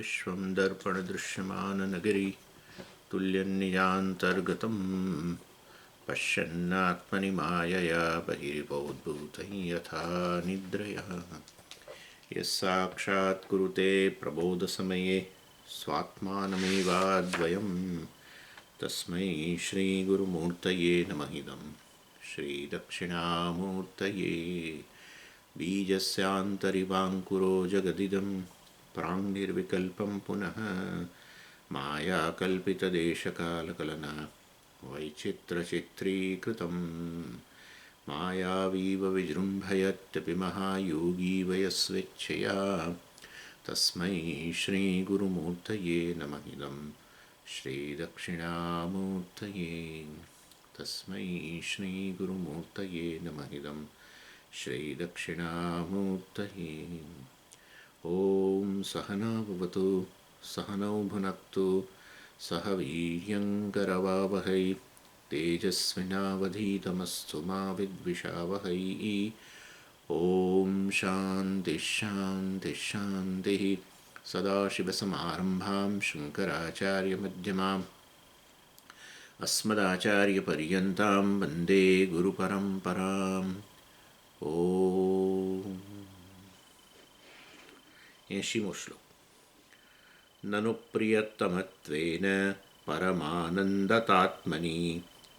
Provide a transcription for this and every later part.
विश्वं दर्पणदृश्यमाननगरी तुल्यन्निजान्तर्गतं पश्यन्नात्मनि मायया बहिर्बोद्धूतं यथा निद्रयः यस्साक्षात् कुरुते प्रबोधसमये स्वात्मानमेवाद्वयं तस्मै श्रीगुरुमूर्तये नमः इदं श्रीदक्षिणामूर्तये बीजस्यान्तरिवाङ्कुरो जगदिदं प्राङ्निर्विकल्पं पुनः मायाकल्पितदेशकालकलना वैचित्रचित्रीकृतं मायावीव विजृम्भयत्यपि महायोगी वयस्वेच्छया तस्मै श्रीगुरुमूर्तये नमः इदं श्रीदक्षिणामूर्तये तस्मै श्रीगुरुमूर्तये नमः इदं श्रीदक्षिणामूर्तये ॐ सहना भवतु सहनौ भुनक्तु सह वीर्यङ्करवावहै तेजस्विनावधीतमस्तु मा विद्विषावहै ॐ शान्तिः शान्तिः शान्तिः सदाशिवसमारम्भां शङ्कराचार्यमध्यमाम् अस्मदाचार्यपर्यन्तां वन्दे गुरुपरम्पराम् ॐ 80मो श्लोक ननु प्रियतमत्वेन परमानन्दतात्मनि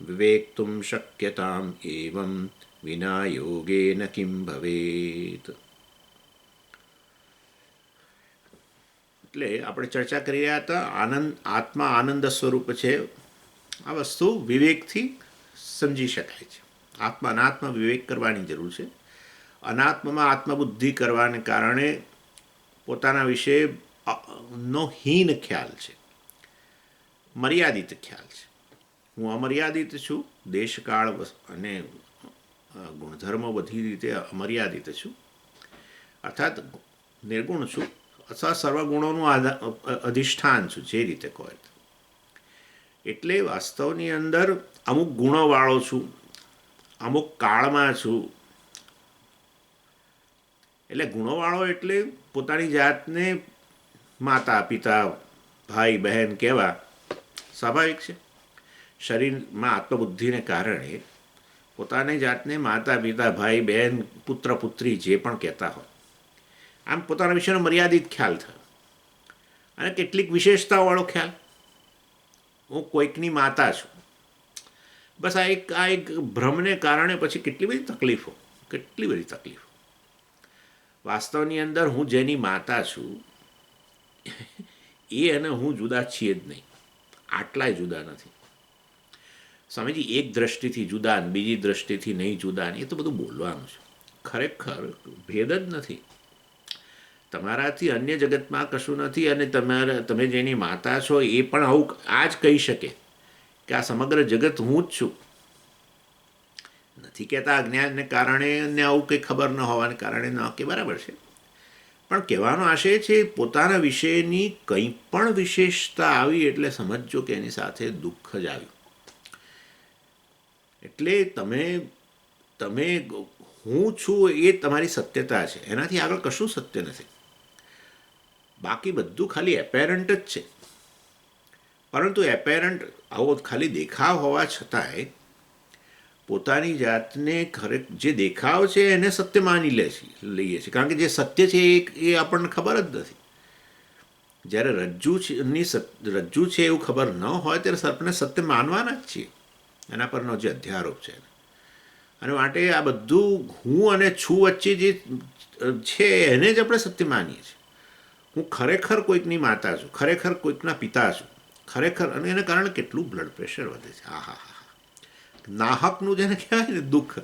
विवेक्तुं शक्यताम् एवं विना योगेन किं भवेत्. એટલે આપણે ચર્ચા કરી રહ્યા હતા આત્મા આનંદ સ્વરૂપ છે. આ વસ્તુ વિવેકથી સમજી શકાય છે. આત્મા અનાત્મા વિવેક કરવાની જરૂર છે. અનાત્મામાં આત્મબુદ્ધિ કરવાને કારણે પોતાના વિશે નો હીન ખ્યાલ છે, મર્યાદિત ખ્યાલ છે. હું અમર્યાદિત છું, દેશકાળ અને ગુણધર્મો બધી રીતે અમર્યાદિત છું, અર્થાત નિર્ગુણ છું અથવા સર્વગુણોનું અધિષ્ઠાન છું, જે રીતે કહો. એટલે વાસ્તવની અંદર અમુક ગુણોવાળો છું, અમુક કાળમાં છું. એટલે ગુણોવાળો એટલે પોતાની જાતને માતા પિતા ભાઈ બહેન કહેવા સ્વાભાવિક છે. શરીરમાં આત્મબુદ્ધિને કારણે પોતાની જાતને માતા પિતા ભાઈ બહેન પુત્ર પુત્રી જે પણ કહેતા હોય, આમ પોતાના વિશેનો મર્યાદિત ખ્યાલ થયો અને કેટલીક વિશેષતાવાળો ખ્યાલ. હું કોઈકની માતા છું, બસ આ એક ભ્રમને કારણે પછી કેટલી બધી તકલીફો. વાસ્તવની અંદર હું જેની માતા છું એ અને હું જુદા છીએ જ નહીં, આટલાય જુદા નથી. સ્વામીજી એક દ્રષ્ટિથી જુદા ને બીજી દ્રષ્ટિથી નહીં જુદા ને એ તો બધું બોલવાનું છે. ખરેખર ભેદ જ નથી. તમારાથી અન્ય જગતમાં કશું નથી અને તમે જેની માતા છો એ પણ આવું આ જ કહી શકે કે આ સમગ્ર જગત હું જ છું. નથી કહેતા અજ્ઞાનને કારણે ને આવું કંઈ ખબર ન હોવાને કારણે ન કે બરાબર છે, પણ કહેવાનો આશય છે પોતાના વિશેની કંઈ પણ વિશેષતા આવી એટલે સમજજો કે એની સાથે દુઃખ જ આવ્યું. એટલે તમે હું છું એ તમારી સત્યતા છે, એનાથી આગળ કશું સત્ય નથી. બાકી બધું ખાલી એપેરન્ટ જ છે. પરંતુ એપેરન્ટ આવો ખાલી દેખાવ હોવા છતાંય પોતાની જાતને જે દેખાવ છે એને સત્ય માની લઈએ છીએ, કારણ કે જે સત્ય છે એ આપણને ખબર જ નથી. જ્યારે રજ્જુ છે એવું ખબર ન હોય ત્યારે સર્પને સત્ય માનવાના જ છીએ, એના પરનો જે અધ્યારોપ છે. અને માટે આ બધું હું અને છું વચ્ચે જે છે એને જ આપણે સત્ય માનીએ છીએ. હું ખરેખર કોઈકની માતા છું, ખરેખર કોઈકના પિતા છું, ખરેખર. અને એના કારણે કેટલું બ્લડ પ્રેશર વધે છે. નાહકનું જેને કહેવાય ને દુઃખ,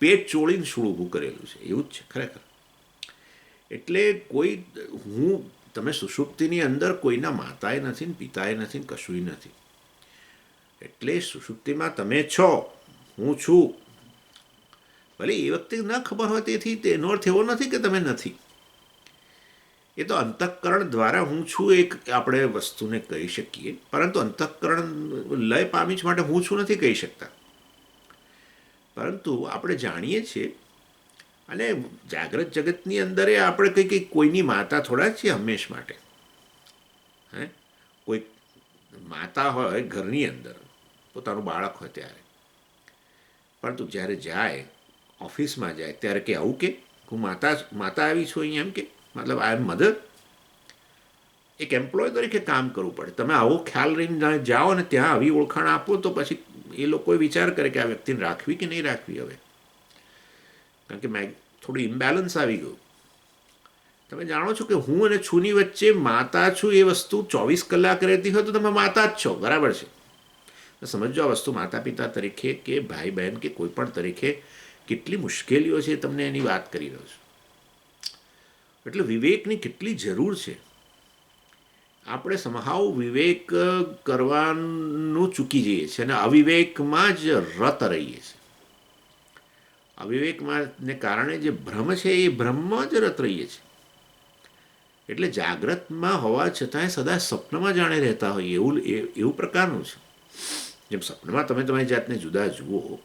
પેટ ચોળીને શું ઊભું કરેલું છે એવું જ છે ખરેખર. એટલે તમે સુષુપ્તિની અંદર કોઈના માતાએ નથી ને પિતાએ નથી ને કશુંય નથી. એટલે સુષુપ્તિમાં તમે છો, હું છું. ભલે એ વખતે ન ખબર હોય તેથી તેનો અર્થ એવો નથી કે તમે નથી. એ તો અંતઃકરણ દ્વારા હું છું એક આપણે વસ્તુને કહી શકીએ, પરંતુ અંતઃકરણ લય પામી જ માટે હું છું નથી કહી શકતા. પરંતુ આપણે જાણીએ છીએ અને જાગ્રત જગતની અંદર આપણે કંઈ કોઈની માતા થોડા જ છીએ હંમેશ માટે. હે કોઈ માતા હોય ઘરની અંદર પોતાનું બાળક હોય ત્યારે, પરંતુ જ્યારે જાય ઓફિસમાં જાય ત્યારે કે આવું કે હું માતા માતા આવી છું અહીંયા, એમ કે મતલબ આઈ એમ મધર. એક એમ્પ્લોય તરીકે કામ કરવું પડે. તમે આવો ખ્યાલ રહીને જાઓ ને ત્યાં આવી ઓળખાણ આપો તો પછી એ લોકોએ વિચાર કરે કે આ વ્યક્તિને રાખવી કે નહીં રાખવી હવે, કારણ કે થોડું ઇમ્બેલેન્સ આવી ગયું. તમે જાણો છો કે હું અને છુની વચ્ચે માતા છું એ વસ્તુ 24 કલાક રહેતી હોય તો તમે માતા જ છો, બરાબર છે. સમજો આ વસ્તુ માતા પિતા તરીકે કે ભાઈ બહેન કે કોઈ પણ તરીકે કેટલી મુશ્કેલીઓ છે તમને એની વાત કરી રહ્યો છું. એટલે વિવેકની કેટલી જરૂર છે. આપણે સમહાવ વિવેક કરવાનું ચૂકી જઈએ છીએ અને અવિવેકમાં જ રત રહીએ છીએ. અવિવેકમાં ને કારણે જે ભ્રમ છે એ ભ્રમમાં જ રત રહીએ છીએ. એટલે જાગ્રતમાં હોવા છતાંય સદા સ્વપ્નમાં જાણે રહેતા હોઈએ એવું પ્રકારનું છે. જેમ સપનમાં તમે તમારી જાતને જુદા જુઓ,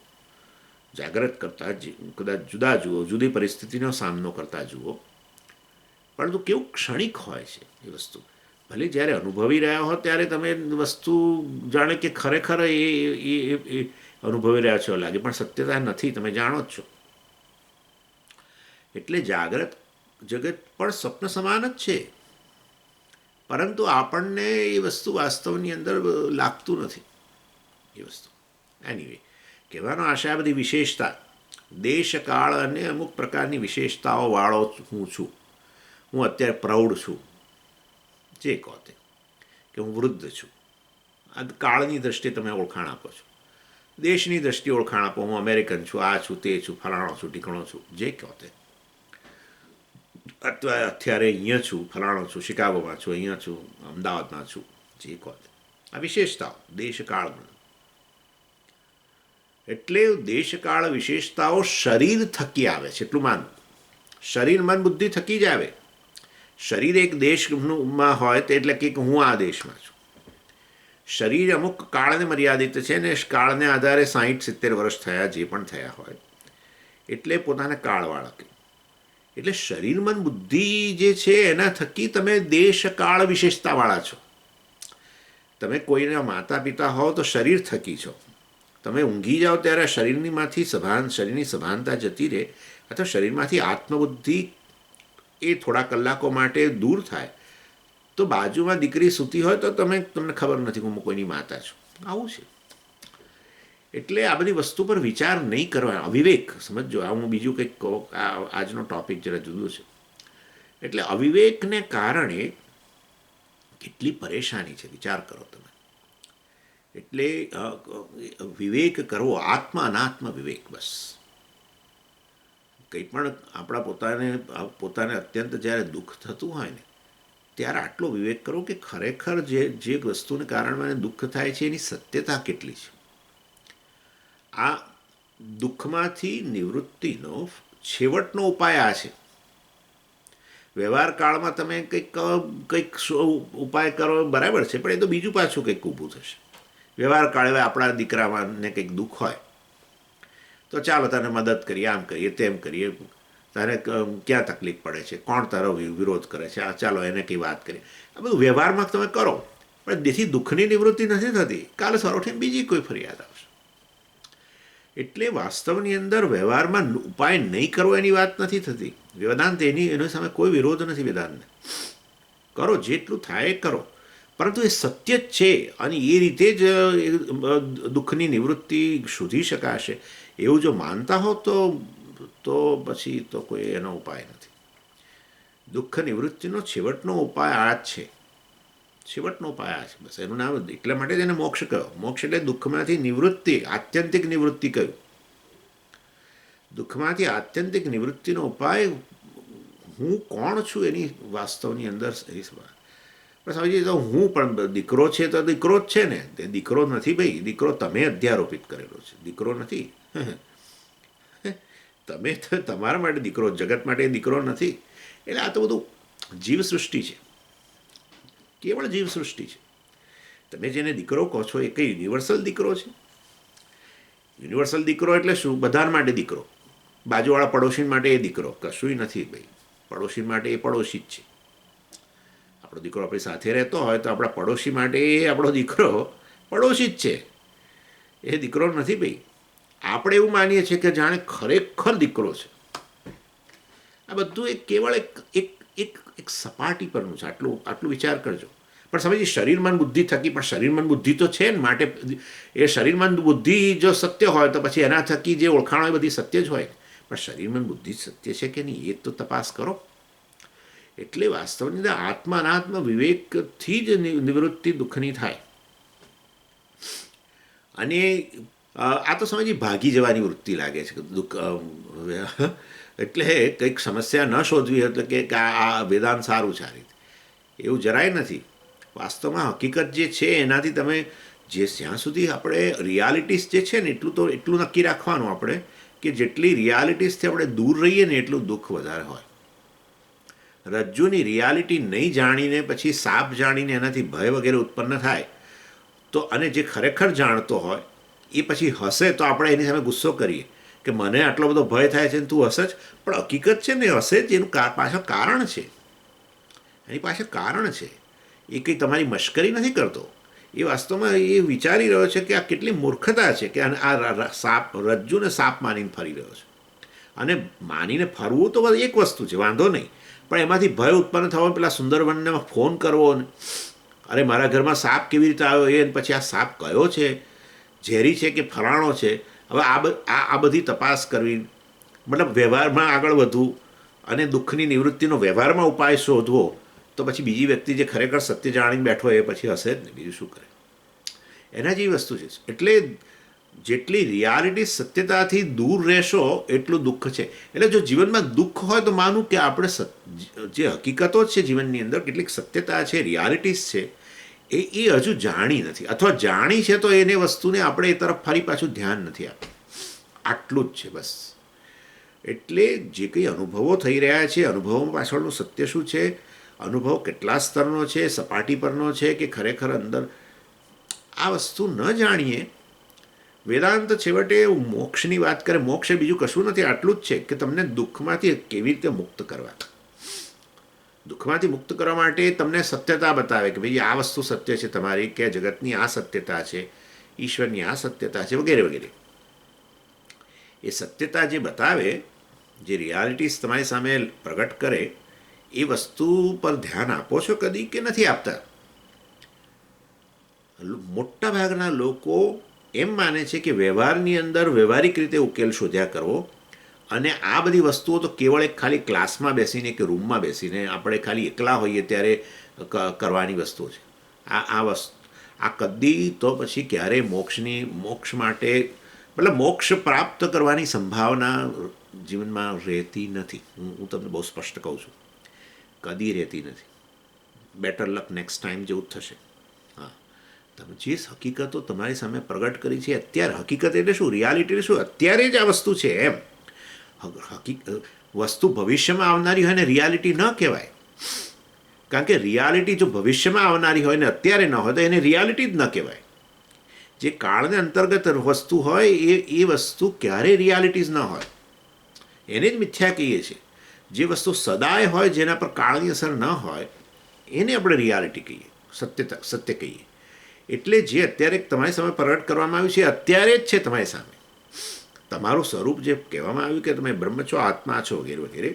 જાગ્રત કરતાં કદાચ જુદા જુઓ, જુદી પરિસ્થિતિનો સામનો કરતા જુઓ, પરંતુ કેવું ક્ષણિક હોય છે એ વસ્તુ. ભલે જ્યારે અનુભવી રહ્યા હો ત્યારે તમે વસ્તુ જાણે કે ખરેખર એ અનુભવી રહ્યા છો લાગે, પણ સત્યતા નથી, તમે જાણો જ છો. એટલે જાગ્રત જગત પણ સ્વપ્ન સમાન જ છે, પરંતુ આપણને એ વસ્તુ વાસ્તવની અંદર લાગતું નથી એ વસ્તુ. એનીવે, કહેવાનો આશા આ બધી વિશેષતા, દેશ કાળ અને અમુક પ્રકારની વિશેષતાઓ વાળો હું છું. હું અત્યારે પ્રૌઢ છું, જે કહો તે, કે હું વૃદ્ધ છું, આ કાળની દ્રષ્ટિએ તમે ઓળખાણ આપો છો. દેશની દ્રષ્ટિએ ઓળખાણ આપો, હું અમેરિકન છું, આ છું, તે છું, ફલાણો છું, ઢીકણો છું, જે કહો તે. અથવા અત્યારે અહીંયા છું, ફલાણો છું, શિકાગોમાં છું, અહીંયા છું, અમદાવાદમાં છું, જે કહો તે. આ વિશેષતાઓ દેશકાળમાં. એટલે દેશકાળ વિશેષતાઓ શરીર થકી આવે છે એટલું માનવું. શરીર મન બુદ્ધિ થકી જ આવે. શરીર એક દેશમાં હોય તો એટલે કે હું આ દેશમાં છું. શરીર અમુક કાળને મર્યાદિત છે ને કાળને આધારે 60-70 વર્ષ થયા જે પણ થયા હોય એટલે પોતાના કાળવાળા કહે. એટલે શરીર મન બુદ્ધિ જે છે એના થકી તમે દેશ કાળ વિશેષતાવાળા છો. તમે કોઈના માતા પિતા હોવ તો શરીર થકી છો. તમે ઊંઘી જાઓ ત્યારે શરીરનીમાંથી શરીરની સભાનતા જતી રહે, અથવા શરીરમાંથી આત્મબુદ્ધિ એ થોડા કલાકો માટે દૂર થાય તો બાજુમાં દીકરી સૂતી હોય તો તમને ખબર નથી કે હું કોઈની માતા છું. આવું છે. એટલે આ બધી વસ્તુ પર વિચાર નહીં કરવાનો, અવિવેક. સમજો, આ હું બીજું કંઈક કહું, આજનો ટૉપિક જરા જુદો છે. એટલે અવિવેકને કારણે કેટલી પરેશાની છે, વિચાર કરો તમે. એટલે વિવેક કરવો, આત્મ અનાત્મ વિવેક, બસ. કંઈ પણ આપણા પોતાને અત્યંત જ્યારે દુઃખ થતું હોય ને ત્યારે આટલો વિવેક કરો કે ખરેખર જે વસ્તુને કારણે મને દુઃખ થાય છે એની સત્યતા કેટલી છે. આ દુઃખમાંથી નિવૃત્તિનો છેવટનો ઉપાય આ છે. વ્યવહાર કાળમાં તમે કંઈક ઉપાય કરો, બરાબર છે, પણ એ તો બીજું પાછું કંઈક ઊભું થશે. વ્યવહાર કાળે આપણા દીકરાને કંઈક દુઃખ હોય તો ચાલો તને મદદ કરીએ, આમ કરીએ, તેમ કરીએ, તારે ક્યાં તકલીફ પડે છે, કોણ તારો વિરોધ કરે છે, ચાલો એને કંઈ વાત કરીએ. આ બધું વ્યવહારમાં તમે કરો, પણ જેથી દુઃખની નિવૃત્તિ નથી થતી, કાલે સવારે ઉઠીને બીજી કોઈ ફરિયાદ આવશે. એટલે વાસ્તવની અંદર વ્યવહારમાં ઉપાય નહીં કરવો એની વાત નથી થતી. વેદાંત એની સામે કોઈ વિરોધ નથી. વેદાંતને કરો, જેટલું થાય કરો, પરંતુ એ સત્ય જ છે અને એ રીતે જ દુઃખની નિવૃત્તિ શોધી શકાશે એવું જો માનતા હો તો પછી તો કોઈ એનો ઉપાય નથી. દુઃખ નિવૃત્તિનો છેવટનો ઉપાય આ જ છે. છેવટનો ઉપાય આ છે, બસ. એનું નામ એટલા માટે જ એને મોક્ષ કહ્યો. મોક્ષ એટલે દુઃખમાંથી નિવૃત્તિ, આત્યંતિક નિવૃત્તિ કહ્યું. દુઃખમાંથી આત્યંતિક નિવૃત્તિનો ઉપાય હું કોણ છું એની વાસ્તવની અંદર પણ સમજીએ તો હું પણ દીકરો છે તો દીકરો જ છે ને. તે દીકરો નથી ભાઈ, દીકરો તમે અધ્યારોપિત કરેલો છે, દીકરો નથી. તમે તમારા માટે દીકરો, જગત માટે દીકરો નથી. એટલે આ તો બધું જીવસૃષ્ટિ છે, કેવળ જીવસૃષ્ટિ છે. તમે જેને દીકરો કહો છો એ કંઈ યુનિવર્સલ દીકરો છે? યુનિવર્સલ દીકરો એટલે શું? બધા માટે દીકરો. બાજુવાળા પડોશી માટે એ દીકરો કશુંય નથી ભાઈ. પડોશી માટે એ પડોશી જ છે. આપણો દીકરો આપણી સાથે રહેતો હોય તો આપણા પડોશી માટે એ આપણો દીકરો પડોશી જ છે, એ દીકરો નથી ભાઈ. આપણે એવું માનીએ છીએ કે જાણે ખરેખર દીકરો છે. આ બધું એક કેવળ એક એક એક એક સપાટી પરનું છે. આટલું વિચાર કરજો. પણ સમજી શરીરમન બુદ્ધિ થકી, પણ શરીરમન બુદ્ધિ તો છે ને, માટે એ શરીરમન બુદ્ધિ જો સત્ય હોય તો પછી એના થકી જે ઓળખાણ હોય બધી સત્ય જ હોય. પણ શરીરમન બુદ્ધિ સત્ય છે કે નહીં એ તો તપાસ કરો. એટલે વાસ્તવની અંદર આત્મા અનાત્મ વિવેકથી જ નિવૃત્તિ દુઃખની થાય. અને આ તો સમજી ભાગી જવાની વૃત્તિ લાગે છે દુઃખ. એટલે કંઈક સમસ્યા ન શોધવી એટલે કે આ વેદાંત સારું છે આ રીતે, એવું જરાય નથી. વાસ્તવમાં હકીકત જે છે એનાથી તમે જ્યાં સુધી આપણે રિયાલિટીઝ જે છે ને એટલું નક્કી રાખવાનું આપણે કે જેટલી રિયાલિટીઝથી આપણે દૂર રહીએ ને એટલું દુઃખ વધારે હોય. રજ્જુની રિયાલિટી નહીં જાણીને પછી સાપ જાણીને એનાથી ભય વગેરે ઉત્પન્ન થાય તો, અને જે ખરેખર જાણતો હોય એ પછી હસે તો આપણે એની સામે ગુસ્સો કરીએ કે મને આટલો બધો ભય થાય છે ને તું હસે જ. પણ હકીકત છે ને હસે જ, એનું પાછળ કારણ છે, એની પાછળ કારણ છે. એ કંઈ તમારી મશ્કરી નથી કરતો. એ વાસ્તવમાં એ વિચારી રહ્યો છે કે આ કેટલી મૂર્ખતા છે કે આ સાપ રજ્જુને સાપ માનીને ફરી રહ્યો છે. અને માનીને ફરવું તો એક વસ્તુ છે, વાંધો નહીં, પણ એમાંથી ભય ઉત્પન્ન થવો, પેલા સુંદરવનને ફોન કરવો ને અરે મારા ઘરમાં સાપ કેવી રીતે આવ્યો એ, પછી આ સાપ કયો છે, ઝેરી છે કે ફલાણો છે. હવે આ બધી તપાસ કરવી, મતલબ વ્યવહારમાં આગળ વધવું અને દુઃખની નિવૃત્તિનો વ્યવહારમાં ઉપાય શોધવો, તો પછી બીજી વ્યક્તિ જે ખરેખર સત્ય જાણીને બેઠો એ પછી હશે જ ને, બીજું શું કરે. એના જેવી વસ્તુ છે. એટલે જેટલી રિયાલિટી સત્યતાથી દૂર રહેશો એટલું દુઃખ છે. એટલે જો જીવનમાં દુઃખ હોય તો માનું કે આપણે જે હકીકતો છે જીવનની અંદર, કેટલીક સત્યતા છે, રિયાલિટીઝ છે, એ હજુ જાણી નથી, અથવા જાણી છે તો એને વસ્તુને આપણે એ તરફ ફરી પાછું ધ્યાન નથી આપ્યું. આટલું જ છે બસ. એટલે જે કંઈ અનુભવો થઈ રહ્યા છે, અનુભવો પાછળનું સત્ય શું છે, અનુભવ કેટલા સ્તરનો છે, સપાટી પરનો છે કે ખરેખર અંદર, આ વસ્તુ ન જાણીએ. વેદાંત છેવટે મોક્ષની વાત કરે. મોક્ષ એ બીજું કશું નથી, આટલું જ છે કે તમને દુઃખમાંથી કેવી રીતે મુક્ત કરવા. દુઃખમાંથી મુક્ત કરવા માટે તમને સત્યતા બતાવે કે ભાઈ આ વસ્તુ સત્ય છે તમારી, કે જગતની આ સત્યતા છે, ઈશ્વરની આ સત્યતા છે વગેરે વગેરે. એ સત્યતા જે બતાવે, જે રિયાલિટીઝ તમારી સામે પ્રગટ કરે, એ વસ્તુ પર ધ્યાન આપો છો કદી કે નથી આપતા? મોટા ભાગના લોકો એમ માને છે કે વ્યવહારની અંદર વ્યવહારિક રીતે ઉકેલ શોધ્યા કરવો, અને આ બધી વસ્તુઓ તો કેવળ એક ખાલી ક્લાસમાં બેસીને કે રૂમમાં બેસીને આપણે ખાલી એકલા હોઈએ ત્યારે કરવાની વસ્તુઓ છે. આ કદી તો પછી ક્યારેય મોક્ષ માટે, મતલબ મોક્ષ પ્રાપ્ત કરવાની સંભાવના જીવનમાં રહેતી નથી. હું તમને બહુ સ્પષ્ટ કહું છું, કદી રહેતી નથી. બેટર લક નેક્સ્ટ ટાઈમ જેવું જ થશે. હા, તમે જે હકીકતો તમારી સામે પ્રગટ કરી છે અત્યારે, હકીકત એટલે શું, રિયાલિટી એટલે શું, અત્યારે જ આ વસ્તુ છે એમ. વસ્તુ ભવિષ્યમાં આવનારી હોય ને રિયાલિટી ન કહેવાય. કારણ કે રિયાલિટી જો ભવિષ્યમાં આવનારી હોય ને અત્યારે ન હોય તો એને રિયાલિટી જ ન કહેવાય. જે કાળને અંતર્ગત વસ્તુ હોય એ વસ્તુ ક્યારેય રિયાલિટીઝ ન હોય, એને જ મિથ્યા કહીએ છીએ. જે વસ્તુ સદાય હોય, જેના પર કાળની અસર ન હોય, એને આપણે રિયાલિટી કહીએ, સત્ય કહીએ. એટલે જે અત્યારે તમારી સામે પ્રગટ કરવામાં આવ્યું છે અત્યારે જ છે તમારી સામે. તમારું સ્વરૂપ જે કહેવામાં આવ્યું કે તમે બ્રહ્મ છો, આત્મા છો વગેરે વગેરે,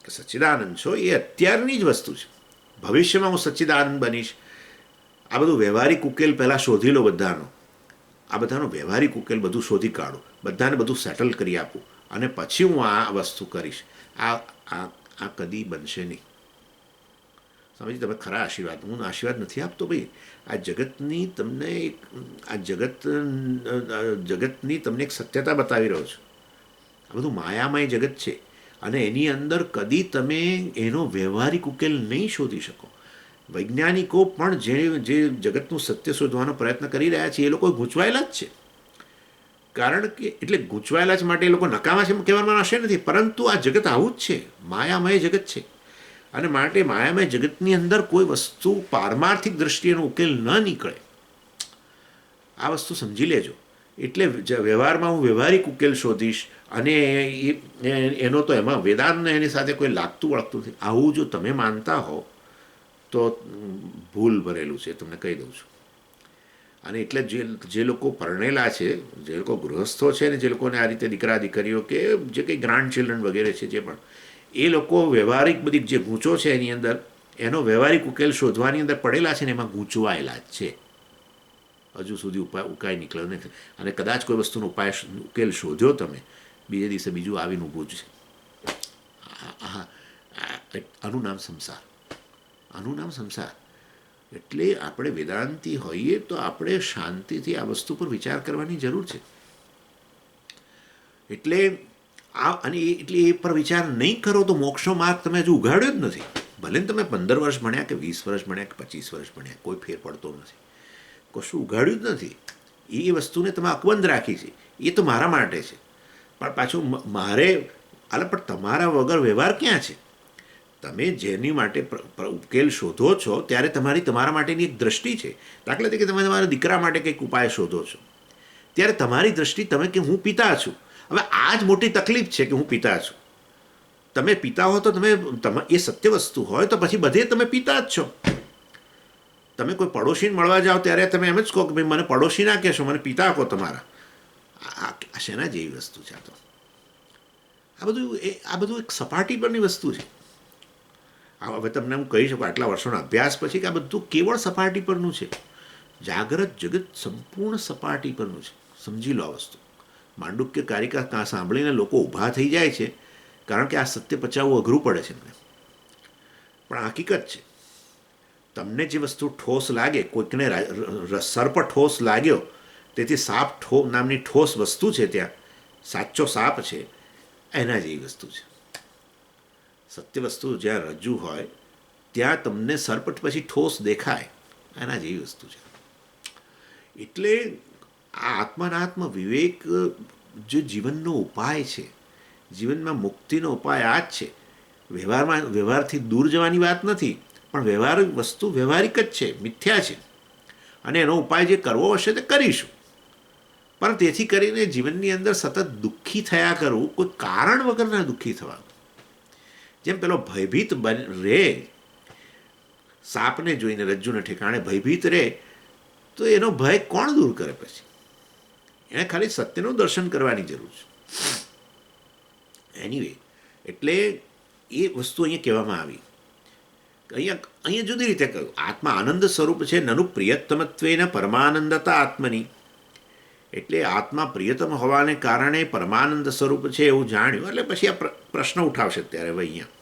કે સચ્ચિદાનંદ છો, એ અત્યારની જ વસ્તુ છે. ભવિષ્યમાં હું સચ્ચિદાનંદ બનીશ. આ બધું વ્યવહારિક ઉકેલ પહેલાં શોધી લો બધાનો. આ બધાનો વ્યવહારિક ઉકેલ બધું શોધી કાઢું, બધાને બધું સેટલ કરી આપું, અને પછી હું આ વસ્તુ કરીશ. આ કદી બનશે નહીં. સમજી? તમે ખરા આશીર્વાદ, હું આશીર્વાદ નથી આપતો ભાઈ. આ જગતની તમને જગતની તમને એક સત્યતા બતાવી રહ્યો છું. આ બધું માયામય જગત છે, અને એની અંદર કદી તમે એનો વ્યવહારિક ઉકેલ નહીં શોધી શકો. વૈજ્ઞાનિકો પણ જે જગતનું સત્ય શોધવાનો પ્રયત્ન કરી રહ્યા છે એ લોકો ગૂંચવાયેલા જ છે. કારણ કે એટલે ગૂંચવાયેલા જ માટે એ લોકો નકામા છે કહેવામાં હશે નથી, પરંતુ આ જગત આવું જ છે, માયામય જગત છે. અને માટે માયામય જગતની અંદર કોઈ વસ્તુ પારમાર્થિક દ્રષ્ટિએનો ઉકેલ ન નીકળે. આ વસ્તુ સમજી લેજો. એટલે વ્યવહારમાં હું વ્યવહારિક ઉકેલ શોધીશ, અને એનો તો એમાં વેદાંતને એની સાથે કોઈ લાગતું વળગતું નથી. આવું જો તમે માનતા હો તો ભૂલ ભરેલું છે, તમને કહી દઉં છું. અને એટલે જે લોકો પરણેલા છે, જે લોકો ગૃહસ્થો છે ને જે લોકોને આ રીતે દીકરા દીકરીઓ કે જે કંઈ ગ્રાન્ડ ચિલ્ડ્રન વગેરે છે, જે પણ એ લોકો વ્યવહારિક બધી જે ગૂંચો છે એની અંદર એનો વ્યવહારિક ઉકેલ શોધવાની અંદર પડેલા છે ને એમાં ગૂંચવાયેલા જ છે. હજુ સુધી ઉપાય નીકળ્યો નથી. અને કદાચ કોઈ વસ્તુનો ઉકેલ શોધ્યો તમે, બીજે દિવસે બીજું આવીને ઊભું જ છે. આનું નામ સંસાર, આનું નામ સંસાર. એટલે આપણે વેદાંતી હોઈએ તો આપણે શાંતિથી આ વસ્તુ પર વિચાર કરવાની જરૂર છે. એટલે એટલે એ પર વિચાર નહીં કરો તો મોક્ષનો માર્ગ તમે હજુ ઉઘાડ્યો જ નથી. ભલે ને તમે 15 વર્ષ ભણ્યા કે 20 વર્ષ ભણ્યા કે 25 વર્ષ ભણ્યા, કોઈ ફેર પડતો નથી. કશું ઉઘાડ્યું જ નથી. એ વસ્તુને તમે અકબંધ રાખી છે. એ તો મારા માટે છે, પણ પાછું મારે પણ તમારા વગર વ્યવહાર ક્યાં છે? તમે જેની માટે ઉકેલ શોધો છો ત્યારે તમારા માટેની એક દ્રષ્ટિ છે. દાખલા તરીકે તમે તમારા દીકરા માટે કંઈક ઉપાય શોધો છો ત્યારે તમારી દ્રષ્ટિ તમે કે હું પિતા છું. હવે આ જ મોટી તકલીફ છે કે હું પિતા છું. તમે પિતા હો તો તમે એ સત્ય વસ્તુ હોય તો પછી બધે તમે પિતા જ છો. તમે કોઈ પડોશીને મળવા જાઓ ત્યારે તમે એમ જ કહો કે ભાઈ મને પડોશી ના કહેશો, મને પિતા કહો તમારા. આ શેના જેવી વસ્તુ છે? આ બધું એક સપાટી પરની વસ્તુ છે. હવે તમને હું કહી શકું આટલા વર્ષોના અભ્યાસ પછી કે આ બધું કેવળ સપાટી પરનું છે. જાગ્રત જગત સંપૂર્ણ સપાટી પરનું છે. સમજી લો આ વસ્તુ. માંડુક્ય કારિકા સાંભળીને લોકો ઊભા થઈ જાય છે, કારણ કે આ સત્ય પચાવવું અઘરું પડે છે એમને. પણ હકીકત છે. તમને જે વસ્તુ ઠોસ લાગે, કોઈકને સર પર ઠોસ લાગ્યો, તેથી સાપ નામની ઠોસ વસ્તુ છે, ત્યાં સાચો સાપ છે, એના જેવી વસ્તુ છે. સત્ય વસ્તુ જ્યાં રજૂ હોય ત્યાં તમને સરપટ પછી ઠોસ દેખાય, એના જેવી વસ્તુ છે. એટલે આ આત્માનાત્મ વિવેક જે જીવનનો ઉપાય છે, જીવનમાં મુક્તિનો ઉપાય આ જ છે. વ્યવહારથી દૂર જવાની વાત નથી, પણ વ્યવહારિક વસ્તુ વ્યવહારિક જ છે, મિથ્યા છે. અને એનો ઉપાય જે કરવો હશે તે કરીશું. પણ તેથી કરીને જીવનની અંદર સતત દુઃખી થયા કરવું, કોઈ કારણ વગરના દુઃખી થવાનું. જેમ પેલો ભયભીત રહે, સાપને જોઈને રજ્જુને ઠેકાણે ભયભીત રહે, તો એનો ભય કોણ દૂર કરે? પછી એને ખાલી સત્યનું દર્શન કરવાની જરૂર છે. એનીવે, એટલે એ વસ્તુ અહીંયા કહેવામાં આવી. અહીંયા જુદી રીતે કહ્યું, આત્મા આનંદ સ્વરૂપ છે, નનુ પ્રિયતમત્વેન પરમાનંદતા આત્મની. એટલે આત્મા પ્રિયતમ હોવાને કારણે પરમાનંદ સ્વરૂપ છે એવું જાણ્યું. એટલે પછી આ પ્રશ્ન ઉઠાવશે ત્યારે હવે અહીંયા,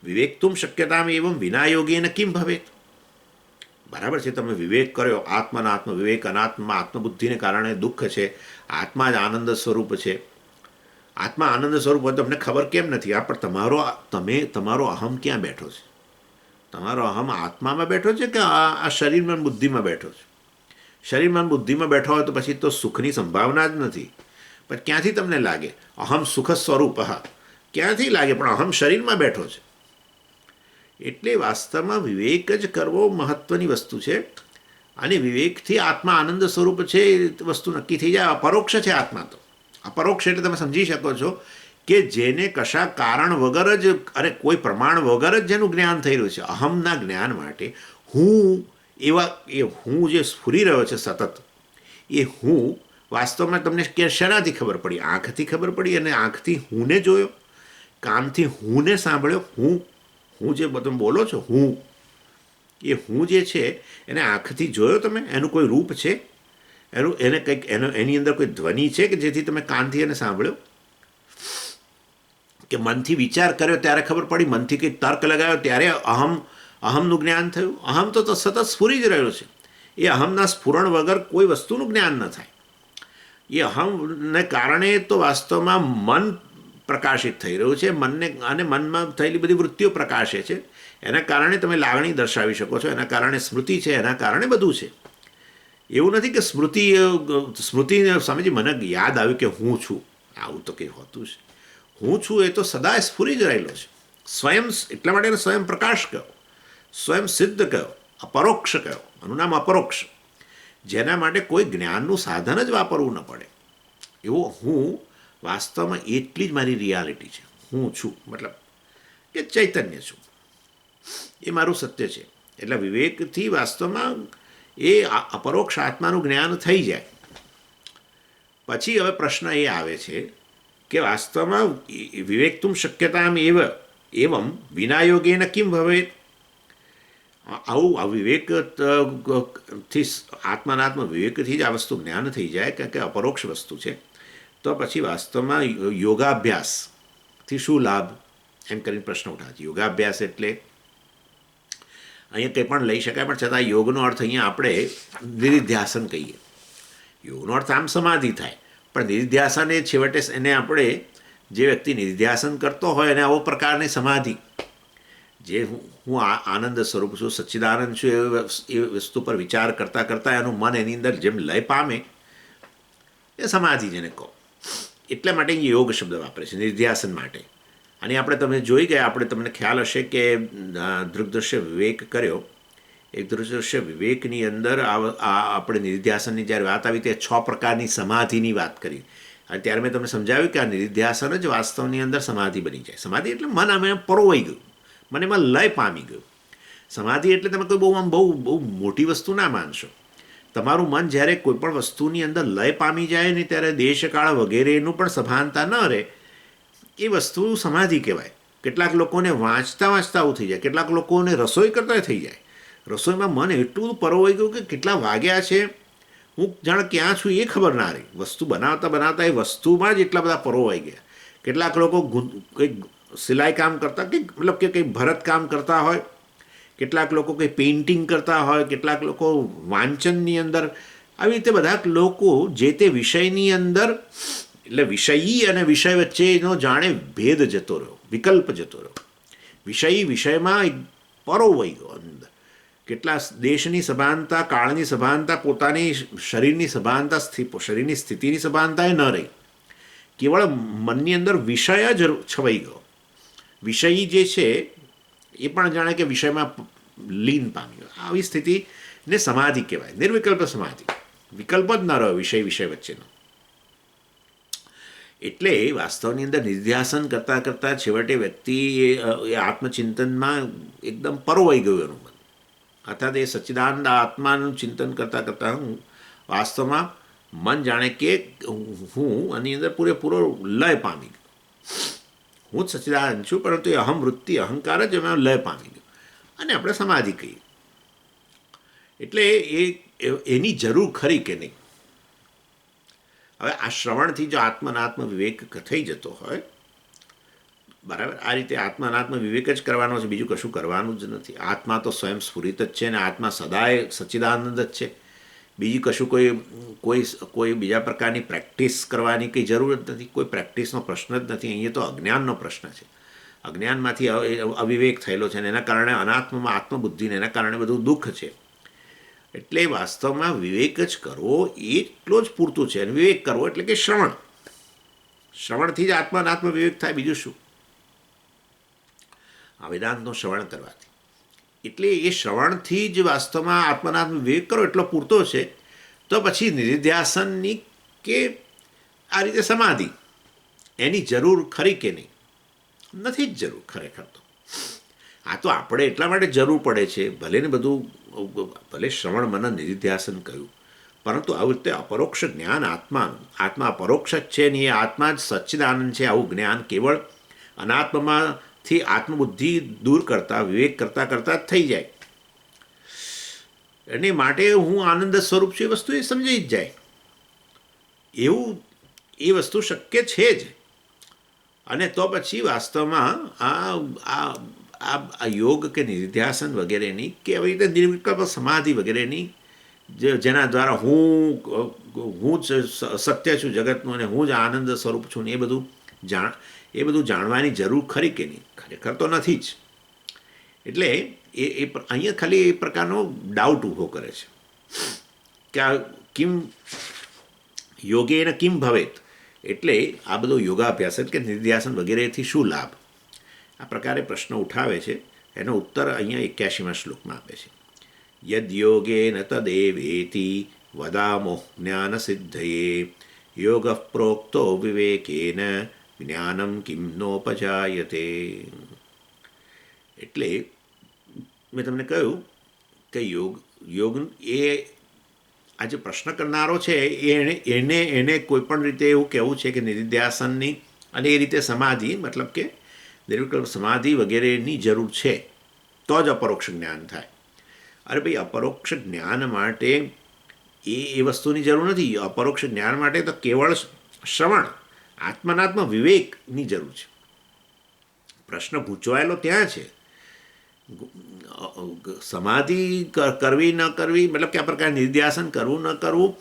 વિવેકતુમ શક્યતામ એવમ વિના યોગેન કિમ ભવેત. બરાબર છે, તમે વિવેક કર્યો, આત્મ વિવેક, અનાત્મા આત્મબુદ્ધિને કારણે દુઃખ છે, આત્મા જ આનંદ સ્વરૂપ છે. આત્મા આનંદ સ્વરૂપ હોય તમને ખબર કેમ નથી? આ પણ તમારો અહમ ક્યાં બેઠો છે? તમારો અહમ આત્મામાં બેઠો છે કે આ શરીરમાં બુદ્ધિમાં બેઠો છે? શરીરમાં બુદ્ધિમાં બેઠો હોય તો પછી તો સુખની સંભાવના જ નથી. પણ ક્યાંથી તમને લાગે અહમ સુખ સ્વરૂપ? ક્યાંથી લાગે? પણ અહમ શરીરમાં બેઠો છે. એટલે વાસ્તવમાં વિવેક જ કરવો મહત્વની વસ્તુ છે. અને વિવેકથી આત્મા આનંદ સ્વરૂપ છે એ વસ્તુ નક્કી થઈ જાય. અપરોક્ષ છે આત્મા તો. અપરોક્ષ એટલે તમે સમજી શકો છો કે જેને કશા કારણ વગર જ અને કોઈ પ્રમાણ વગર જ જેનું જ્ઞાન થઈ રહ્યું છે. અહમના જ્ઞાન માટે હું જે સ્ફુરી રહ્યો છે સતત, એ હું વાસ્તવમાં તમને શેનાથી ખબર પડી? આંખથી ખબર પડી, અને આંખથી હુંને જોયો, કાનથી હુંને સાંભળ્યો. હું જે તમે બોલો છો, એ હું જે છે એને આંખથી જોયો તમે? એનું કોઈ રૂપ છે? એની અંદર કોઈ ધ્વનિ છે કે જેથી તમે કાનથી એને સાંભળ્યો? કે મનથી વિચાર કર્યો ત્યારે ખબર પડી? મનથી કંઈ તર્ક લગાવ્યો ત્યારે અહમનું જ્ઞાન થયું? અહમ તો સતત સ્ફુરી જ રહ્યો છે. એ અહમના સ્ફુરણ વગર કોઈ વસ્તુનું જ્ઞાન ન થાય. એ અહમને કારણે તો વાસ્તવમાં મન પ્રકાશિત થઈ રહ્યું છે. અને મનમાં થયેલી બધી વૃત્તિઓ પ્રકાશે છે. એના કારણે તમે લાગણી દર્શાવી શકો છો. એના કારણે સ્મૃતિ છે. એના કારણે બધું છે. એવું નથી કે સ્મૃતિ સમજી મને યાદ આવ્યું કે હું છું. આવું તો કંઈ હોતું છે? હું છું એ તો સદાય સ્ફુરી જ રહેલો છે. સ્વયં, એટલા માટે સ્વયં પ્રકાશ કહો, સ્વયં સિદ્ધ કહો, અપરોક્ષ કહો. આનું નામ અપરોક્ષ. જેના માટે કોઈ જ્ઞાનનું સાધન જ વાપરવું ન પડે. એવો હું વાસ્તવમાં એટલી જ મારી રિયાલિટી છે. હું છું મતલબ કે ચૈતન્ય છું. એ મારું સત્ય છે. એટલે વિવેકથી વાસ્તવમાં એ અપરોક્ષ આત્માનું જ્ઞાન થઈ જાય. પછી હવે પ્રશ્ન એ આવે છે કે વાસ્તવમાં વિવેક્તુમ શક્યતામ એવમ વિના યોગેન કિમ ભવેત. આવું અવિવેકથી આત્માનાત્મ વિવેકથી જ આ વસ્તુ જ્ઞાન થઈ જાય કારણ કે અપરોક્ષ વસ્તુ છે. તો પછી વાસ્તવમાં યોગાભ્યાસથી શું લાભ એમ કરીને પ્રશ્ન ઉઠાવે છે. યોગાભ્યાસ એટલે અહીંયા કંઈ પણ લઈ શકાય, પણ છતાં યોગનો અર્થ અહીંયા આપણે નિધિધ્યાસન કહીએ. યોગનો અર્થ આમ સમાધિ થાય, પણ નિધિધ્યાસન એ છેવટે એને આપણે જે વ્યક્તિ નિધિધ્યાસન કરતો હોય એને આવો પ્રકારની સમાધિ, જે હું આનંદ સ્વરૂપ છું, સચ્ચિદાનંદ છું, એ વસ્તુ પર વિચાર કરતાં કરતાં એનું મન એની અંદર જેમ લય પામે એ સમાધિ જેને કહો. એટલા માટે યોગ શબ્દ વાપરે છે નિધિધ્યાસન માટે. અને આપણે તમે જોઈ ગયા, આપણે તમને ખ્યાલ હશે કે દૃગ્દૃશ્ય વિવેક કર્યો. એક દૃગ્દૃશ્ય વિવેકની અંદર આપણે નિધિધ્યાસનની જ્યારે વાત આવી તે 6 પ્રકારની સમાધિની વાત કરી. અને ત્યારે મેં તમને સમજાવ્યું કે આ નિધિધ્યાસન જ વાસ્તવની અંદર સમાધિ બની જાય. સમાધિ એટલે મન અમે પરોવાઈ ગયું, મને એમાં લય પામી ગયું. સમાધિ એટલે તમે કોઈ બહુ મોટી વસ્તુ ના માનશો. તમારું મન જ્યારે કોઈ પણ વસ્તુની અંદર લય પામી જાય ને ત્યારે દેશકાળ વગેરેનું પણ સભાનતા ન રહે, એ વસ્તુ સમાધિ કહેવાય. કેટલાક લોકોને વાંચતા આવું થઈ જાય, કેટલાક લોકોને રસોઈ કરતાં થઈ જાય. રસોઈમાં મન એટલું પરોવાઈ ગયું કે કેટલા વાગ્યા છે હું જાણે ક્યાં છું એ ખબર ના રહી. વસ્તુ બનાવતા એ વસ્તુમાં જ એટલા બધા પરોવાઈ ગયા. કેટલાક લોકો કંઈક સિલાઈ કામ કરતા કે મતલબ કે કંઈ ભરત કામ કરતા હોય, કેટલાક લોકો કંઈ પેઇન્ટિંગ કરતા હોય, કેટલાક લોકો વાંચનની અંદર. આવી રીતે બધા લોકો જે તે વિષયની અંદર, એટલે વિષયી અને વિષય વચ્ચેનો જાણે ભેદ જતો રહ્યો, વિકલ્પ જતો રહ્યો. વિષયમાં પરોવાઈ ગયો અંદર. કેટલા દેશની સભાનતા, કાળની સભાનતા, પોતાની શરીરની સભાનતા, શરીરની સ્થિતિની સભાનતા એ ન રહી. કેવળ મનની અંદર વિષય જ છવાઈ ગયો. વિષયી જે છે એ પણ જાણે કે વિષયમાં લીન પામી ગયો. આવી સ્થિતિને સમાધિ કહેવાય, નિર્વિકલ્પ સમાધિ. વિકલ્પ જ ન રહ્યો વિષય વચ્ચેનો. એટલે વાસ્તવની અંદર નિધિધ્યાસન કરતાં કરતાં છેવટે વ્યક્તિ એ આત્મચિંતનમાં એકદમ પરોવાઈ ગયું એનું મન. અર્થાત એ સચ્ચિદાનંદ આત્માનું ચિંતન કરતાં કરતાં વાસ્તવમાં મન જાણે કે હું આની અંદર પૂરેપૂરો લય પામી ગયો. હું જ સચ્ચિદાનંદ છું, પરંતુ એ વૃત્તિ અહંકાર જ એમાં લય પામી ગયો. અને આપણે સમાધિ કહીએ. એટલે એની જરૂર ખરી કે નહીં. હવે આ શ્રવણથી જો આત્મનાત્મ વિવેક થઈ જતો હોય, બરાબર, આ રીતે આત્મનાત્મ વિવેક જ કરવાનો છે, બીજું કશું કરવાનું જ નથી. આત્મા તો સ્વયં સ્ફુરિત જ છે, અને આત્મા સદાય સચ્ચિદાનંદ જ છે. બીજી કશું કોઈ બીજા પ્રકારની પ્રેક્ટિસ કરવાની કંઈ જરૂર જ નથી. કોઈ પ્રેક્ટિસનો પ્રશ્ન જ નથી. અહીંયા તો અજ્ઞાનનો પ્રશ્ન છે. અજ્ઞાનમાંથી અવિવેક થયેલો છે, અને એના કારણે અનાત્મમાં આત્મબુદ્ધિને એના કારણે બધું દુઃખ છે. એટલે વાસ્તવમાં વિવેક જ કરવો એટલો જ પૂરતું છે. અને વિવેક કરવો એટલે કે શ્રવણથી જ આત્માનાત્મ વિવેક થાય, બીજું શું? આ વેદાંતનું શ્રવણ કરવાથી. એટલે એ શ્રવણથી જ વાસ્તવમાં આત્માનાત્મ વિવેક કરો એટલો પૂરતો છે. તો પછી નિધિધ્યાસનની કે આ રીતે સમાધિ એની જરૂર ખરી કે નહીં? નથી જ જરૂર ખરેખર. તો આ તો આપણે એટલા માટે જરૂર પડે છે, ભલે શ્રવણ મનન નિધિધ્યાસન કહ્યું, પરંતુ આવી રીતે અપરોક્ષ જ્ઞાન આત્મા અપરોક્ષ જ છે ને એ આત્મા જ સચ્ચિદાનંદ છે. આવું જ્ઞાન કેવળ અનાત્મામાંથી આત્મબુદ્ધિ દૂર કરતાં વિવેક કરતાં જ થઈ જાય. અને માટે હું આનંદ સ્વરૂપ છું એ વસ્તુ એ સમજાઈ જ જાય. એવું એ વસ્તુ શક્ય છે જ. અને તો પછી વાસ્તવમાં આ યોગ કે નિધિધ્યાસન વગેરેની કે આવી રીતે નિર્વિકલ્પ સમાધિ વગેરેની જેના દ્વારા હું જ સત્ય છું જગતનું અને હું જ આનંદ સ્વરૂપ છું ને એ બધું જાણવાની જરૂર ખરી કે નહીં? ખરેખર તો નથી જ. એટલે અહીંયા ખાલી એ પ્રકારનો ડાઉટ ઊભો કરે છે કે આ કિમ યોગેન કિમ ભવેત. એટલે આ બધો યોગાભ્યાસ કે નિધિધ્યાસન વગેરેથી શું લાભ? આ પ્રકારે પ્રશ્ન ઉઠાવે છે. એનો ઉત્તર અહીંયા 81મા શ્લોકમાં આપે છે. યદ યોગેન તદેવેતિ વદામો જ્ઞાન સિદ્ધયે યોગ પ્રોક્તો વિવેકેન જ્ઞાનમ કિમ નોપજાયતે. એટલે મેં તમને કહ્યું કે યોગ એ આ જે પ્રશ્ન કરનારો છે એને કોઈ પણ રીતે એવું કહેવું છે કે નિધિધ્યાસનની અને એ રીતે સમાધિ મતલબ કે નિર્વિકલ્પ સમાધિ વગેરેની જરૂર છે તો જ અપરોક્ષ જ્ઞાન થાય. અરે ભાઈ, અપરોક્ષ જ્ઞાન માટે એ વસ્તુની જરૂર નથી. અપરોક્ષ જ્ઞાન માટે તો કેવળ શ્રવણ, આત્મનાત્મ વિવેકની જરૂર છે. પ્રશ્ન ગૂંચવાયેલો ત્યાં છે. સમાધિ કરવી ન કરવી, મતલબ કે આ પ્રકારે નિર્ધ્યાસન કરવું ન કરવું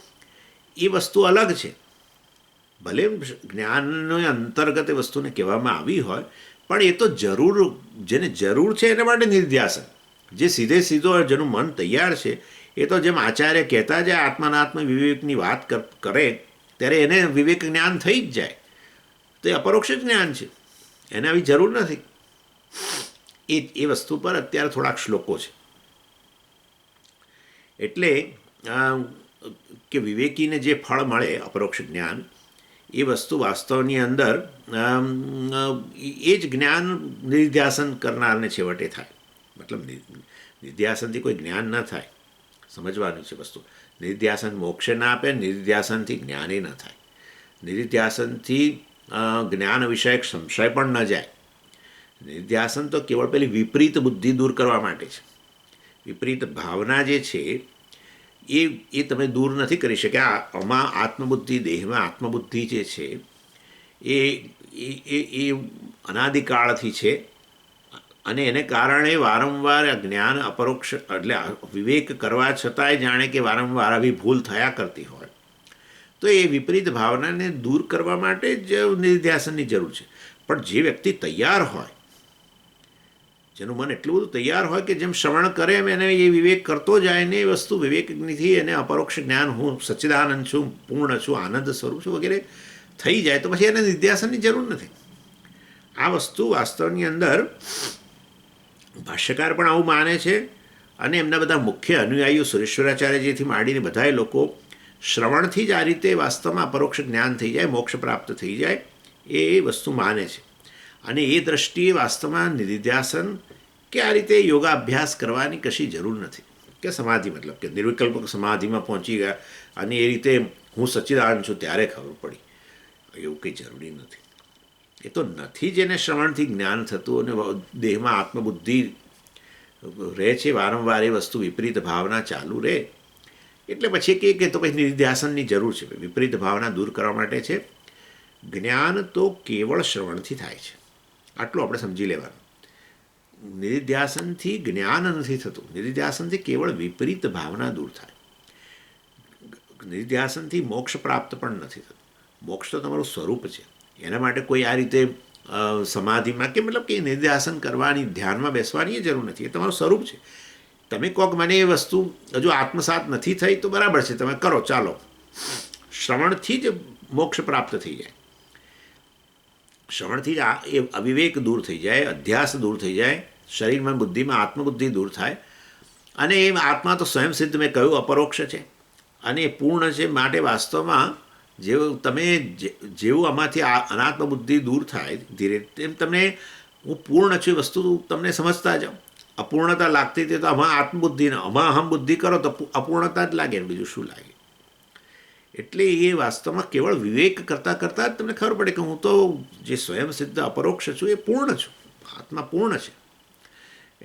એ વસ્તુ અલગ છે. ભલે જ્ઞાનનો અંતર્ગત એ વસ્તુને કહેવામાં આવી હોય, પણ એ તો જરૂર, જેને જરૂર છે એના માટે નિર્ધ્યાસન. જે સીધો જેનું મન તૈયાર છે એ તો જેમ આચાર્ય કહેતા જાય આત્માનાત્મ વિવેકની વાત કરે ત્યારે એને વિવેક જ્ઞાન થઈ જ જાય. તો એ અપરોક્ષ જ્ઞાન છે, એને આવી જરૂર નથી. એ વસ્તુ પર અત્યારે થોડાક શ્લોકો છે. એટલે કે વિવેકીને જે ફળ મળે અપરોક્ષ જ્ઞાન, એ વસ્તુ વાસ્તવની અંદર એ જ જ્ઞાન નિર્ધ્યાસન કરનારને છેવટે થાય. મતલબ નિર્ધ્યાસનથી કોઈ જ્ઞાન ન થાય, સમજવાનું છે વસ્તુ. નિર્ધ્યાસન મોક્ષે ના આપે, નિર્ધ્યાસનથી જ્ઞાને ન થાય. નિર્ધ્યાસનથી જ્ઞાન વિષયક સંશય પણ ન જાય. નિર્ધ્યાસન તો કેવળ પેલી વિપરીત બુદ્ધિ દૂર કરવા માટે છે. વિપરીત ભાવના જે છે એ તમે દૂર નથી કરી શક્યા. આમાં આત્મબુદ્ધિ, દેહમાં આત્મબુદ્ધિ જે છે એ અનાદિકાળથી છે અને એને કારણે વારંવાર જ્ઞાન અપરોક્ષ એટલે વિવેક કરવા છતાંય જાણે કે વારંવાર આવી ભૂલ થયા કરતી હોય. તો એ વિપરીત ભાવનાને દૂર કરવા માટે જ નિર્ધ્યાસનની જરૂર છે. પણ જે વ્યક્તિ તૈયાર હોય, જેનું મન એટલું બધું તૈયાર હોય કે જેમ શ્રવણ કરે એમ એને એ વિવેક કરતો જાય ને એ વસ્તુ વિવેકથી એને અપરોક્ષ જ્ઞાન, હું સચ્ચિદાનંદ છું, પૂર્ણ છું, આનંદ સ્વરૂપ છું વગેરે થઈ જાય, તો પછી એને નિર્ધ્યાસનની જરૂર નથી. આ વસ્તુ વાસ્તવની અંદર ભાષ્યકાર પણ આવું માને છે અને એમના બધા મુખ્ય અનુયાયીઓ સુરેશ્વરાચાર્યજીથી માંડીને બધાએ લોકો શ્રવણથી જ આ રીતે વાસ્તવમાં અપરોક્ષ જ્ઞાન થઈ જાય, મોક્ષ પ્રાપ્ત થઈ જાય એ વસ્તુ માને છે. અને એ દ્રષ્ટિએ વાસ્તવમાં નિધિધ્યાસન કે આ રીતે યોગાભ્યાસ કરવાની કશી જરૂર નથી. કે સમાધિ મતલબ કે નિર્વિકલ્પ સમાધિમાં પહોંચી ગયા અને એ રીતે હું સચ્ચિદાનંદ છું ત્યારે ખબર પડી, એવું કંઈ જરૂરી નથી. એ તો નથી જેને શ્રવણથી જ્ઞાન થતું અને દેહમાં આત્મબુદ્ધિ રહે છે, વારંવાર એ વસ્તુ વિપરીત ભાવના ચાલુ રહે, એટલે પછી કે તો પછી નિધિધ્યાસનની જરૂર છે. વિપરીત ભાવના દૂર કરવા માટે છે. જ્ઞાન તો કેવળ શ્રવણથી થાય છે, આટલું આપણે સમજી લેવાનું. નિધિધ્યાસનથી જ્ઞાન નથી થતું. નિધિધ્યાસનથી કેવળ વિપરીત ભાવના દૂર થાય. નિધિધ્યાસનથી મોક્ષ પ્રાપ્ત પણ નથી થતું. મોક્ષ તો તમારું સ્વરૂપ છે. એના માટે કોઈ આ રીતે સમાધિમાં કે મતલબ કે નિધિધ્યાસન કરવાની, ધ્યાનમાં બેસવાની એ જરૂર નથી. એ તમારું સ્વરૂપ છે. તમે કહો કે મને એ વસ્તુ હજુ આત્મસાત નથી થઈ તો બરાબર છે, તમે કરો, ચાલો. શ્રવણથી જ મોક્ષ પ્રાપ્ત થઈ જાય. શ્રવણથી જ એ અવિવેક દૂર થઈ જાય, અધ્યાસ દૂર થઈ જાય, શરીરમાં બુદ્ધિમાં આત્મબુદ્ધિ દૂર થાય અને એ આત્મા તો સ્વયં સિદ્ધ, મેં કહ્યું, અપરોક્ષ છે અને એ પૂર્ણ છે. માટે વાસ્તવમાં જેવું આમાંથી અનાત્મ બુદ્ધિ દૂર થાય ધીરે, તેમ તમને હું પૂર્ણ છું વસ્તુ તમને સમજતા જાઓ. અપૂર્ણતા લાગતી હતી તો આમાં આત્મબુદ્ધિને આમાં અહમ બુદ્ધિ કરો તો અપૂર્ણતા જ લાગે, બીજું શું લાગે. એટલે એ વાસ્તવમાં કેવળ વિવેક કરતાં કરતાં જ તમને ખબર પડે કે હું તો જે સ્વયં સિદ્ધ અપરોક્ષ છું એ પૂર્ણ છું, આત્મા પૂર્ણ છે.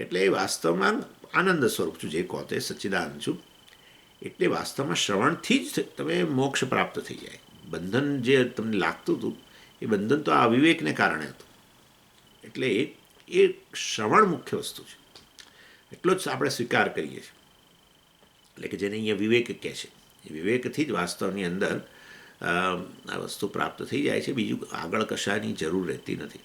એટલે એ વાસ્તવમાં આનંદ સ્વરૂપ છું, જે કહો તે સચ્ચિદાનંદ છું. એટલે વાસ્તવમાં શ્રવણથી જ તમે મોક્ષ પ્રાપ્ત થઈ જાય. બંધન જે તમને લાગતું હતું એ બંધન તો આ અવિવેકને કારણે હતું. એટલે એ શ્રવણ મુખ્ય વસ્તુ છે, એટલો જ આપણે સ્વીકાર કરીએ છીએ. એટલે કે જેને અહીંયા વિવેક કહે છે, એ વિવેકથી જ વાસ્તવની અંદર આ વસ્તુ પ્રાપ્ત થઈ જાય છે. બીજું આગળ કશાની જરૂર રહેતી નથી.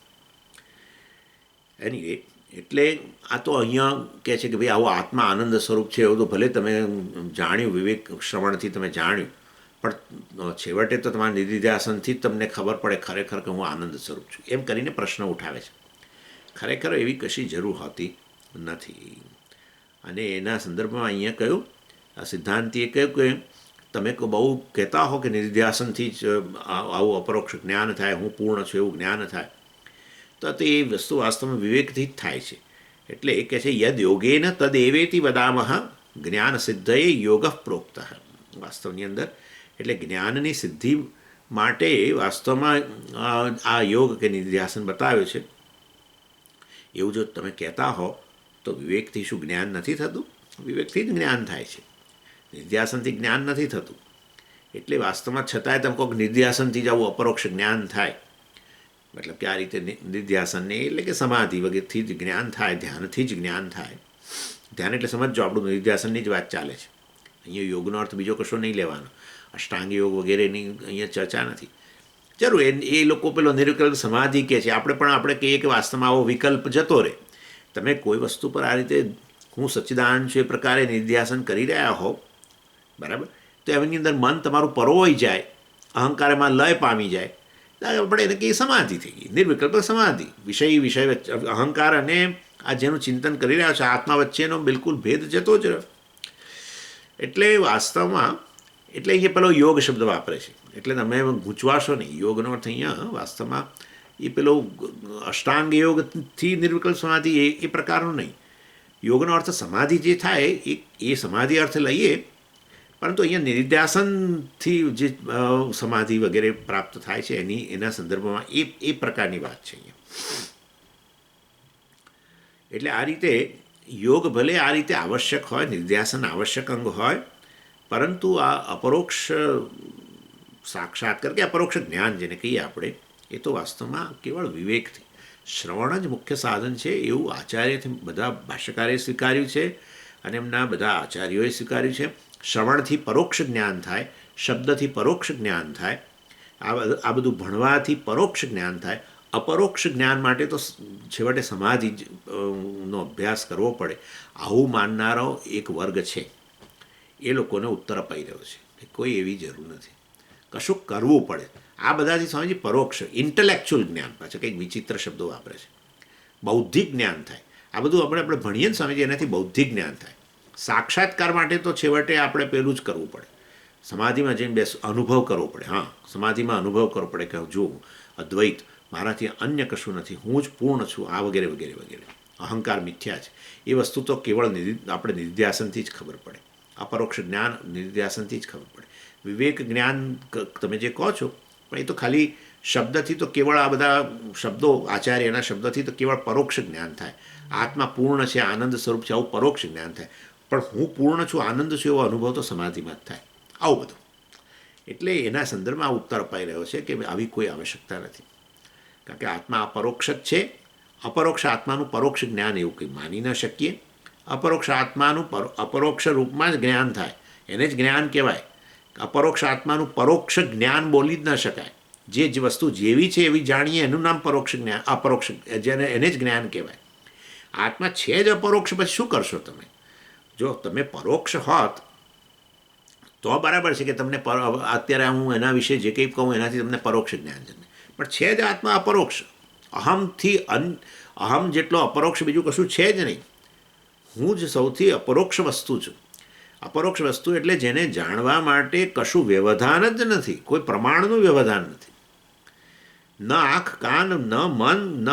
એની એટલે આ તો અહીંયા કહે છે કે ભાઈ આવો આત્મા આનંદ સ્વરૂપ છે એવું તો ભલે તમે જાણ્યું, વિવેક શ્રવણથી તમે જાણ્યું, પણ છેવટે તો તમારા નિધિધ્યાસનથી જ તમને ખબર પડે ખરેખર કે હું આનંદ સ્વરૂપ છું, એમ કરીને પ્રશ્ન ઉઠાવે છે. ખરેખર એવી કશી જરૂર હોતી નથી. અને એના સંદર્ભમાં અહીંયા કહ્યું, આ સિદ્ધાંતિએ કહ્યું કે તમે બહુ કહેતા હો કે નિધિધ્યાસનથી જ આવું અપરોક્ષ જ્ઞાન થાય, હું પૂર્ણ છું એવું જ્ઞાન થાય, તો એ વસ્તુ વાસ્તવમાં વિવેકથી જ થાય છે. એટલે એ કહે છે યદ યોગેન તદેવેતી વદામહ જ્ઞાન સિદ્ધયે યોગ પ્રોક્ત. વાસ્તવની અંદર એટલે જ્ઞાનની સિદ્ધિ માટે વાસ્તવમાં આ યોગ કે નિધ્યાસન બતાવ્યું છે. એવું જો તમે કહેતા હો તો વિવેકથી શું જ્ઞાન નથી થતું? વિવેકથી જ જ્ઞાન થાય છે, નિધ્યાસનથી જ્ઞાન નથી થતું. એટલે વાસ્તવમાં છતાંય તમે કહો નિધ્યાસનથી જ આવું અપરોક્ષ જ્ઞાન થાય, મતલબ કે આ રીતે નિધ્યાસનને એટલે કે સમાધિ વગેરેથી જ જ્ઞાન થાય, ધ્યાનથી જ જ્ઞાન થાય. ધ્યાન એટલે સમજો આપણું નિધ્યાસનની જ વાત ચાલે છે. અહીંયા યોગનો અર્થ બીજો કશો નહીં લેવાનો, અષ્ટાંગ યોગ વગેરેની અહીંયા ચર્ચા નથી. જરૂર એ લોકો પેલો નિર્વિકલ્પ સમાધિ કહે છે, આપણે કહીએ કે વાસ્તવમાં આવો વિકલ્પ જતો રહે. તમે કોઈ વસ્તુ પર આ રીતે હું સચ્ચિદાનંદ છું એ પ્રકારે નિધ્યાસન કરી રહ્યા હો, બરાબર, તો એની અંદર મન તમારું પરોવાઈ જાય, અહંકાર એમાં લય પામી જાય, આપણે એને કહીએ સમાધિ થઈ ગઈ, નિર્વિકલ્પ સમાધિ. વિષય વચ્ચે અહંકાર અને આ જેનું ચિંતન કરી રહ્યા છે આત્મા વચ્ચેનો બિલકુલ ભેદ જતો જ રહ્યો. એટલે વાસ્તવમાં એટલે અહીંયા પેલો યોગ શબ્દ વાપરે છે, એટલે તમે ગૂંચવાશો નહીં. યોગનો અર્થ અહીંયા વાસ્તવમાં એ પેલો અષ્ટાંગ યોગથી નિર્વિકલ્પ સમાધિ એ પ્રકારનો નહીં. યોગનો અર્થ સમાધિ જે થાય એ સમાધિ અર્થ લઈએ, પરંતુ અહીંયા નિર્ધ્યાસનથી જે સમાધિ વગેરે પ્રાપ્ત થાય છે એના સંદર્ભમાં એ પ્રકારની વાત છે અહીંયા. એટલે આ રીતે યોગ ભલે આ રીતે આવશ્યક હોય, નિર્ધ્યાસન આવશ્યક અંગ હોય, પરંતુ આ અપરોક્ષ સાક્ષાત્કાર કે અપરોક્ષ જ્ઞાન જેને કહીએ આપણે, એ તો વાસ્તવમાં કેવળ વિવેકથી, શ્રવણ જ મુખ્ય સાધન છે એવું આચાર્યથી બધા ભાષ્યકારે સ્વીકાર્યું છે અને એમના બધા આચાર્યોએ સ્વીકાર્યું છે. શ્રવણથી પરોક્ષ જ્ઞાન થાય, શબ્દથી પરોક્ષ જ્ઞાન થાય, આ બધું ભણવાથી પરોક્ષ જ્ઞાન થાય. અપરોક્ષ જ્ઞાન માટે તો છેવટે સમાધિ નો અભ્યાસ કરવો પડે. આવું માનનારો એક વર્ગ છે, એ લોકોને ઉત્તર અપાઈ રહ્યો છે, કોઈ એવી જરૂર નથી, કશું કરવું પડે. આ બધાથી સ્વામીજી પરોક્ષ ઇન્ટેલેક્ચ્યુઅલ જ્ઞાન, પાછા કંઈક વિચિત્ર શબ્દો વાપરે છે, બૌદ્ધિક જ્ઞાન થાય. આ બધું આપણે ભણીએ ને સ્વામીજી, એનાથી બૌદ્ધિક જ્ઞાન થાય. સાક્ષાત્કાર માટે તો છેવટે આપણે પેલું જ કરવું પડે, સમાધિમાં જઈને અનુભવ કરવો પડે. હા, સમાધિમાં અનુભવ કરવો પડે કે જો અદ્વૈત, મારાથી અન્ય કશું નથી, હું જ પૂર્ણ છું, આ વગેરે વગેરે વગેરે. અહંકાર મિથ્યા છે, એ વસ્તુ તો કેવળ આપણે નિધ્યાસનથી જ ખબર પડે. અપરોક્ષ જ્ઞાન નિધ્યાસનથી જ ખબર પડે. વિવેક જ્ઞાન તમે જે કહો છો, પણ એ તો ખાલી શબ્દથી તો કેવળ આ બધા શબ્દો આચાર્યના શબ્દથી તો કેવળ પરોક્ષ જ્ઞાન થાય. આત્મા પૂર્ણ છે, આનંદ સ્વરૂપ છે, આવું પરોક્ષ જ્ઞાન થાય. પણ હું પૂર્ણ છું, આનંદ છું એવો અનુભવ તો સમાધિમાં જ થાય. આવું બધું એટલે એના સંદર્ભમાં આ ઉત્તર અપાઈ રહ્યો છે કે આવી કોઈ આવશ્યકતા નથી, કારણ કે આત્મા અપરોક્ષ જ છે. અપરોક્ષ આત્માનું પરોક્ષ જ્ઞાન એવું કંઈ માની ન શકીએ. અપરોક્ષ આત્માનું અપરોક્ષ રૂપમાં જ જ્ઞાન થાય, એને જ જ્ઞાન કહેવાય. અપરોક્ષ આત્માનું પરોક્ષ જ્ઞાન બોલી જ ન શકાય. જે વસ્તુ જેવી છે એવી જાણીએ એનું નામ પરોક્ષ જ્ઞાન, અપરોક્ષ જેને એને જ જ્ઞાન કહેવાય. આત્મા છે જ અપરોક્ષ, પછી શું કરશો તમે? જો તમે પરોક્ષ હોત તો બરાબર છે કે તમને અત્યારે હું એના વિશે જે કંઈ કહું એનાથી તમને પરોક્ષ જ્ઞાન છે, પણ છે જ આત્મા અપરોક્ષ. અહમથી અહમ જેટલો અપરોક્ષ બીજું કશું છે જ નહીં. હું જ સૌથી અપરોક્ષ વસ્તુ છું. અપરોક્ષ વસ્તુ એટલે જેને જાણવા માટે કશું વ્યવધાન જ નથી, કોઈ પ્રમાણનું વ્યવધાન નથી. ન આંખ, કાન, ન મન, ન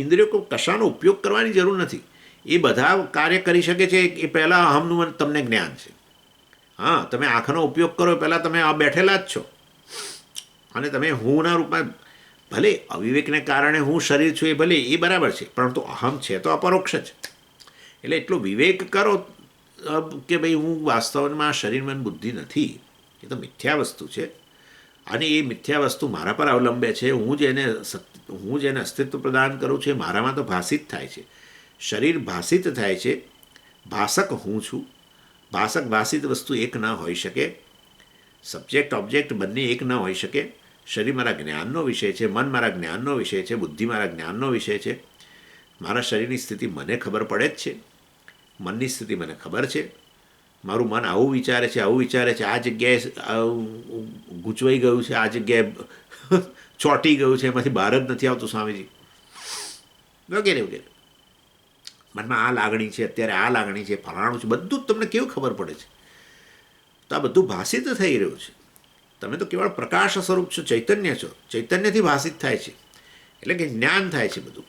ઇન્દ્રિયો, કશાનો ઉપયોગ કરવાની જરૂર નથી. એ બધા કાર્ય કરી શકે છે એ પહેલાં અહમનું તમને જ્ઞાન છે. હા, તમે આંખનો ઉપયોગ કરો પહેલાં તમે આ બેઠેલા જ છો, અને તમે હુંના રૂપમાં ભલે અવિવેકને કારણે હું શરીર છું એ ભલે એ બરાબર છે, પરંતુ અહમ છે તો અપરોક્ષ જ. એટલે એટલો વિવેક કરો કે ભાઈ હું વાસ્તવમાં શરીર મન બુદ્ધિ નથી, એ તો મિથ્યા વસ્તુ છે, અને એ મિથ્યા વસ્તુ મારા પર અવલંબે છે. હું જેને અસ્તિત્વ પ્રદાન કરું છું એ મારામાં તો ભાષિત થાય છે. શરીર ભાષિત થાય છે, ભાષક હું છું. ભાષક ભાષિત વસ્તુ એક ન હોઈ શકે, સબ્જેક્ટ ઓબ્જેક્ટ બંને એક ન હોઈ શકે. શરીર મારા જ્ઞાનનો વિષય છે, મન મારા જ્ઞાનનો વિષય છે, બુદ્ધિ મારા જ્ઞાનનો વિષય છે. મારા શરીરની સ્થિતિ મને ખબર પડે જ છે, મનની સ્થિતિ મને ખબર છે. મારું મન આવું વિચારે છે, આવું વિચારે છે, આ જગ્યાએ ગૂંચવાઈ ગયું છે, આ જગ્યાએ ચોંટી ગયું છે, એમાંથી બહાર જ નથી આવતું સ્વામીજી, વગેરે વગેરે. મનમાં આ લાગણી છે, અત્યારે આ લાગણી છે, ફલાણું છે, બધું જ તમને કેવું ખબર પડે છે. તો આ બધું ભાષિત થઈ રહ્યું છે. તમે તો કેવળ પ્રકાશ સ્વરૂપ છો, ચૈતન્ય છો, ચૈતન્યથી ભાષિત થાય છે, એટલે કે જ્ઞાન થાય છે બધું.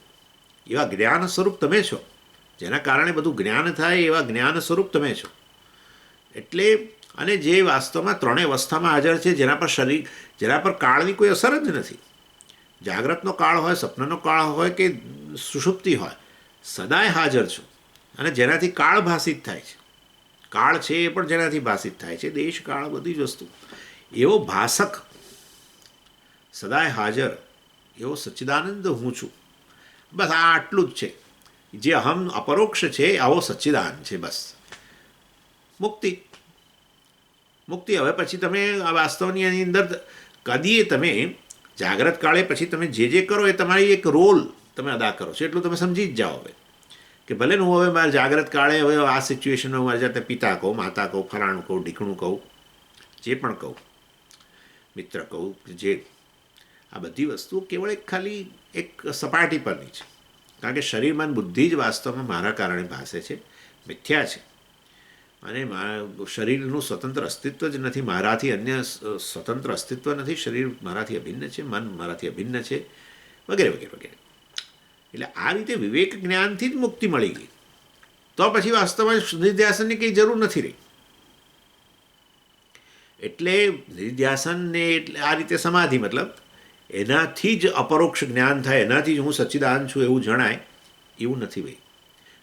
એવા જ્ઞાન સ્વરૂપ તમે છો, જેના કારણે બધું જ્ઞાન થાય એવા જ્ઞાન સ્વરૂપ તમે છો. એટલે અને જે વાસ્તવમાં ત્રણેય અવસ્થામાં હાજર છે, જેના પર શરીર, જેના પર કાળની કોઈ અસર જ નથી. જાગ્રતનો કાળ હોય, સ્વપ્નનો કાળ હોય કે સુષુપ્તિ હોય, સદાય હાજર છો. અને જેનાથી કાળ ભાષિત થાય છે, કાળ છે એ પણ જેનાથી ભાષિત થાય છે, દેશ કાળ બધી જ વસ્તુ, એવો ભાષક, સદાય હાજર એવો સચ્ચિદાનંદ હું છું. બસ આ આટલું જ છે. જે અહમ અપરોક્ષ છે આવો સચ્ચિદાનંદ છે. બસ મુક્તિ. મુક્તિ. હવે પછી તમે આ વાસ્તવની એની અંદર કદીએ તમે જાગ્રત કાળે પછી તમે જે કરો એ તમારી એક રોલ તમે અદા કરો છો, એટલું તમે સમજી જ જાઓ. હવે કે ભલે હું હવે મારા જાગ્રત કાળે હવે આ સિચ્યુએશનમાં મારી જાતે પિતા કહું, માતા કહું, ફલાણું કહું, ઢીકણું કહું, જે પણ કહું, મિત્ર કહું, જે આ બધી વસ્તુઓ કેવળ એક ખાલી એક સપાટી પરની છે. કારણ કે શરીર, મન, બુદ્ધિ જ વાસ્તવમાં મારા કારણે ભાસે છે, મિથ્યા છે. અને શરીરનું સ્વતંત્ર અસ્તિત્વ જ નથી, મારાથી અન્ય સ્વતંત્ર અસ્તિત્વ નથી. શરીર મારાથી અભિન્ન છે, મન મારાથી અભિન્ન છે, વગેરે વગેરે વગેરે. એટલે આ રીતે વિવેક જ્ઞાનથી જ મુક્તિ મળી ગઈ. તો પછી વાસ્તવમાં નિધ્યાસનની કંઈ જરૂર નથી રહી. એટલે નિધ્યાસનને એટલે આ રીતે સમાધિ, મતલબ એનાથી જ અપરોક્ષ જ્ઞાન થાય, એનાથી જ હું સચ્ચિદાનંદ છું એવું જણાય, એવું નથી ભાઈ.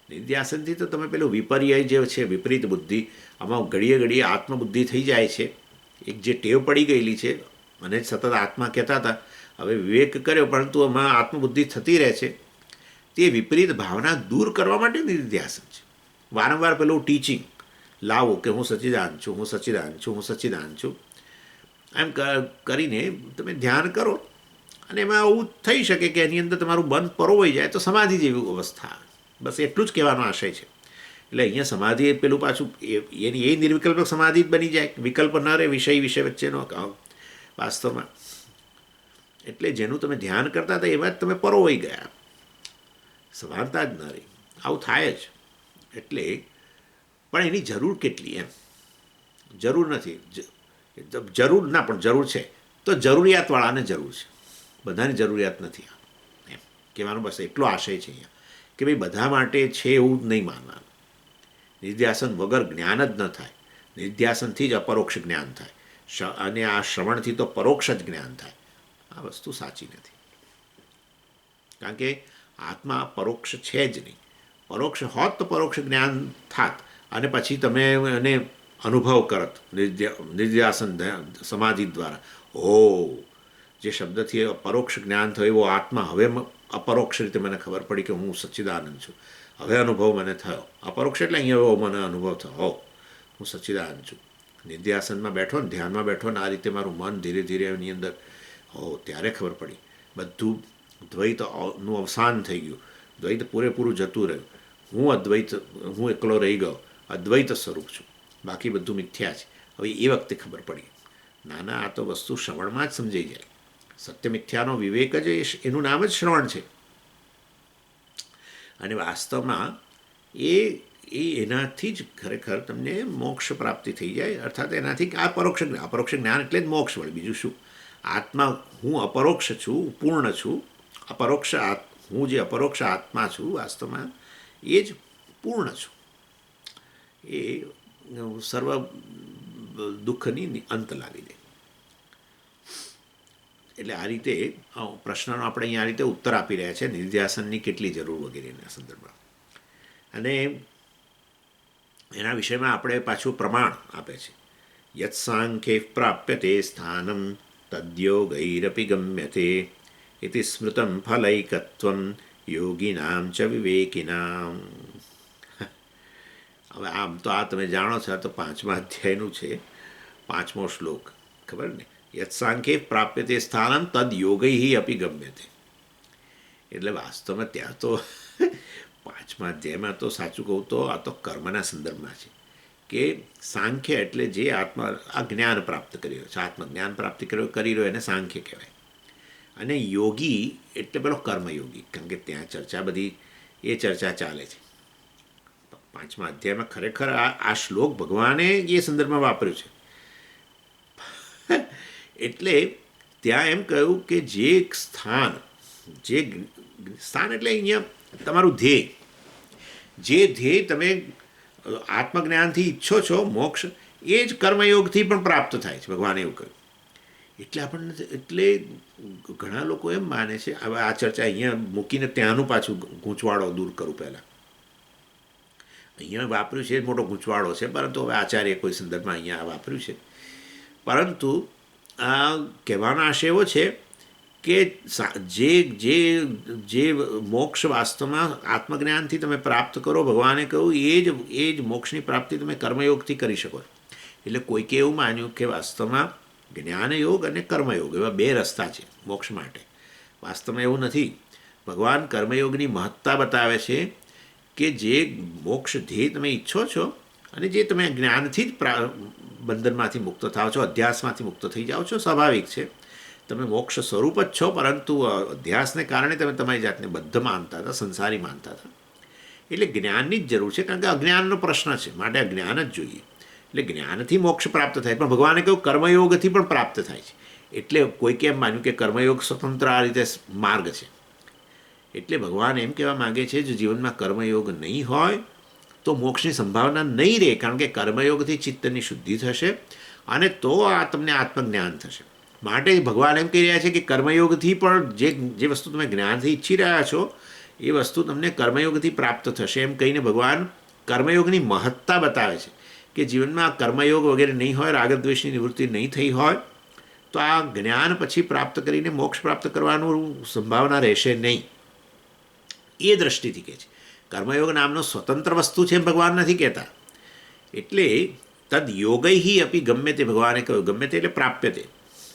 નિધ્યાસનથી તો તમે પેલું વિપર્યય જે છે, વિપરીત બુદ્ધિ, આમાં ઘડીએ ઘડીએ આત્મબુદ્ધિ થઈ જાય છે. એક જે ટેવ પડી ગયેલી છે, મને જ સતત આત્મા કહેતા હતા, હવે વિવેક કર્યો પરંતુ આમાં આત્મબુદ્ધિ થતી રહે છે. તે વિપરીત ભાવના દૂર કરવા માટે નિધ્યાસન છે. વારંવાર પેલું ટીચિંગ લાવો કે હું સચ્ચિદાનંદ છું, હું સચ્ચિદાનંદ છું, હું સચ્ચિદાનંદ છું, એમ કરીને તમે ધ્યાન કરો. અને એમાં એવું થઈ શકે કે એની અંદર તમારું મન પરોવાઈ જાય તો સમાધિ જેવી અવસ્થા આવે. બસ એટલું જ કહેવાનો આશય છે. એટલે અહીંયા સમાધિ પેલું પાછું એની એ નિર્વિકલ્પ સમાધિ જ બની જાય, વિકલ્પ ન રહે વિષય વિષય વચ્ચેનો વાસ્તવમાં. એટલે જેનું તમે ધ્યાન કરતા હતા એમાં જ તમે પરોવાઈ ગયા, સમાનતા જ ન રહી. આવું થાય જ. એટલે પણ એની જરૂર કેટલી, એમ જરૂર નથી, જરૂર ના પણ જરૂર છે તો જરૂરિયાતવાળાને જરૂર છે, બધાની જરૂરિયાત નથી. એમ કહેવાનો બસ એટલો આશય છે અહીંયા કે ભાઈ બધા માટે છે એવું જ નહીં માનવાનું. નિધ્યાસન વગર જ્ઞાન જ ન થાય. નિધ્યાસનથી જ અપરોક્ષ જ્ઞાન થાય, અને આ શ્રવણથી તો પરોક્ષ જ જ્ઞાન થાય. આ વસ્તુ સાચી નથી. કારણ કે આત્મા પરોક્ષ છે જ નહીં. પરોક્ષ હોત તો પરોક્ષ જ્ઞાન થાત, અને પછી તમે એને અનુભવ કરત નિધ્યાસન સમાધિ દ્વારા. ઓ જે શબ્દથી પરોક્ષ જ્ઞાન થયો એવો આત્મા હવે અપરોક્ષ રીતે મને ખબર પડી કે હું સચ્ચિદાનંદ છું. હવે અનુભવ મને થયો. અપરોક્ષ એટલે અહીંયા એવો મને અનુભવ થયો, હું સચ્ચિદાનંદ છું. નિધ્યાસનમાં બેઠો ને ધ્યાનમાં બેઠો ને આ રીતે મારું મન ધીરે ધીરે એની અંદર ત્યારે ખબર પડી બધું દ્વૈતનું અવસાન થઈ ગયું, દ્વૈત પૂરેપૂરું જતું રહ્યું. હું અદ્વૈત, હું એકલો રહી ગયો, અદ્વૈત સ્વરૂપ છું, બાકી બધું મિથ્યા છે. હવે એ વખતે ખબર પડી, નાના આ તો વસ્તુ શ્રવણમાં જ સમજાઈ જાય. સત્ય મિથ્યાનો વિવેક જ એનું નામ જ શ્રવણ છે. અને વાસ્તવમાં એનાથી જ ખરેખર તમને મોક્ષ પ્રાપ્તિ થઈ જાય. અર્થાત એનાથી આ અપરોક્ષ જ્ઞાન એટલે જ મોક્ષ વળે, બીજું શું. આત્મા હું અપરોક્ષ છું, પૂર્ણ છું. હું જે અપરોક્ષ આત્મા છું વાસ્તવમાં એ જ પૂર્ણ છું. એ સર્વ દુઃખની અંત લાવી દે. એટલે આ રીતે પ્રશ્નનો આપણે અહીંયા આ રીતે ઉત્તર આપી રહ્યા છે, નિધ્યાસનની કેટલી જરૂર વગેરેના સંદર્ભમાં. અને એના વિષયમાં આપણે પાછું પ્રમાણ આપે છે. યત સાંખ્ય પ્રાપ્યતે સ્થાનમ તદ્યોગૈરપી ગમ્યતે ઇતિ સ્મૃતમ ફલૈકત્વમ યોગીનામ ચ વિવેકિનામ. હવે આમ તો આ તમે જાણો છો, આ તો 5મા અધ્યાયનું છે, 5મો શ્લોક, ખબર ને. યત સાંખ્ય પ્રાપ્યતે સ્થાનમ તદ યોગૈ અપી ગમ્યતે. એટલે વાસ્તવમાં ત્યાં તો 5મા અધ્યાયમાં તો સાચું કહું તો આ તો કર્મના સંદર્ભમાં છે કે સાંખ્ય એટલે જે આત્મા આ જ્ઞાન પ્રાપ્ત કરી રહ્યો છે, આત્મજ્ઞાન પ્રાપ્તિ કરી રહ્યો એને સાંખ્ય કહેવાય. અને યોગી એટલે પેલો કર્મયોગી, કારણ કે ત્યાં ચર્ચા બધી એ ચર્ચા ચાલે છે. 5મા અધ્યાયમાં ખરેખર આ શ્લોક ભગવાને એ સંદર્ભમાં વાપર્યો છે. એટલે ત્યાં એમ કહ્યું કે જે સ્થાન એટલે અહીંયા તમારું ધ્યેય, જે ધ્યેય તમે આત્મજ્ઞાનથી ઈચ્છો છો, મોક્ષ, એ જ કર્મયોગથી પણ પ્રાપ્ત થાય છે, ભગવાને એવું કહ્યું. એટલે આપણને, એટલે ઘણા લોકો એમ માને છે, હવે આ ચર્ચા અહીંયા મૂકીને ત્યાંનું પાછું ગૂંચવાડો દૂર કરું. પહેલાં અહીંયા વાપર્યું છે મોટો ગૂંચવાડો છે, પરંતુ હવે આચાર્ય કોઈ સંદર્ભમાં અહીંયા વાપર્યું છે. પરંતુ આ કહેવાનો આશય એવો છે કે જે જે જે મોક્ષ વાસ્તવમાં આત્મજ્ઞાનથી તમે પ્રાપ્ત કરો, ભગવાને કહ્યું એ જ મોક્ષની પ્રાપ્તિ તમે કર્મયોગથી કરી શકો. એટલે કોઈકે એવું માન્યું કે વાસ્તવમાં જ્ઞાનયોગ અને કર્મયોગ એવા બે રસ્તા છે મોક્ષ માટે. વાસ્તવમાં એવું નથી. ભગવાન કર્મયોગની મહત્તા બતાવે છે કે જે મોક્ષ ધ્યેય તમે ઈચ્છો છો અને જે તમે જ્ઞાનથી જ બંધનમાંથી મુક્ત થાઓ છો, અધ્યાસમાંથી મુક્ત થઈ જાઓ છો, સ્વાભાવિક છે. તમે મોક્ષ સ્વરૂપ જ છો, પરંતુ અધ્યાસને કારણે તમે તમારી જાતને બદ્ધ માનતા હતા, સંસારી માનતા હતા. એટલે જ્ઞાનની જ જરૂર છે, કારણ કે અજ્ઞાનનો પ્રશ્ન છે, માટે અજ્ઞાન જ જોઈએ. એટલે જ્ઞાનથી મોક્ષ પ્રાપ્ત થાય, પણ ભગવાને કહ્યું કર્મયોગથી પણ પ્રાપ્ત થાય છે. એટલે કોઈકે એમ માન્યું કે કર્મયોગ સ્વતંત્ર આ રીતે માર્ગ છે. એટલે ભગવાન એમ કહેવા માગે છે, જો જીવનમાં કર્મયોગ નહીં હોય તો મોક્ષની સંભાવના નહીં રહે, કારણ કે કર્મયોગથી ચિત્તની શુદ્ધિ થશે અને તો આ તમને આત્મજ્ઞાન થશે. માટે ભગવાન એમ કહી રહ્યા છે કે કર્મયોગથી પણ જે વસ્તુ તમે જ્ઞાનથી ઈચ્છી રહ્યા છો એ વસ્તુ તમને કર્મયોગથી પ્રાપ્ત થશે. એમ કહીને ભગવાન કર્મયોગની મહત્તા બતાવે છે કે જીવનમાં કર્મયોગ વગેરે નહીં હોય, રાગદ્વેષની નિવૃત્તિ નહીં થઈ હોય તો આ જ્ઞાન પછી પ્રાપ્ત કરીને મોક્ષ પ્રાપ્ત કરવાનું સંભાવના રહેશે નહીં. એ દૃષ્ટિથી કહે છે. કર્મયોગ નામનો સ્વતંત્ર વસ્તુ છે એમ ભગવાન નથી કહેતા. એટલે તદ યોગૈ અપી ગમે તે ભગવાને કહ્યું, ગમે તે એટલે પ્રાપ્ય તે,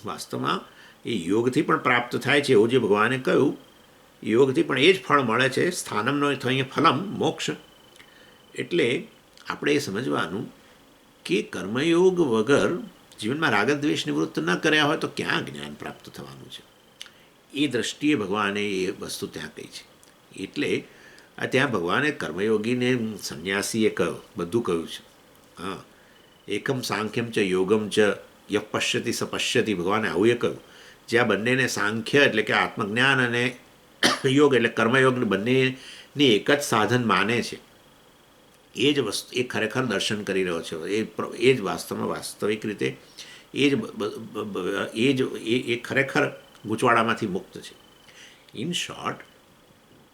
વાસ્તવમાં એ યોગથી પણ પ્રાપ્ત થાય છે એવું જે ભગવાને કહ્યું. યોગથી પણ એ જ ફળ મળે છે, સ્થાનમનો અહીંયા ફલમ મોક્ષ. એટલે આપણે એ સમજવાનું કે કર્મયોગ વગર જીવનમાં રાગદ્વેષ નિવૃત્ત ન કર્યા હોય તો ક્યાં જ્ઞાન પ્રાપ્ત થવાનું છે. એ દૃષ્ટિએ ભગવાને એ વસ્તુ ત્યાં કહી છે. એટલે આ ત્યાં ભગવાને કર્મયોગીને સંન્યાસીએ કહ્યું, બધું કહ્યું છે. હા, એકમ સાંખ્યમ ચ યોગમ ચ યઃ પશ્યતિ સ પશ્યતિ, ભગવાને આવું એ કહ્યું. જે આ બંનેને સાંખ્ય એટલે કે આત્મજ્ઞાન અને યોગ એટલે કર્મયોગને બંનેની એક જ સાધન માને છે, એ જ વસ્તુ એ ખરેખર દર્શન કરી રહ્યો છે. એ જ વાસ્તવમાં વાસ્તવિક રીતે એ ખરેખર ગૂંચવાડામાંથી મુક્ત છે. ઇન શોર્ટ,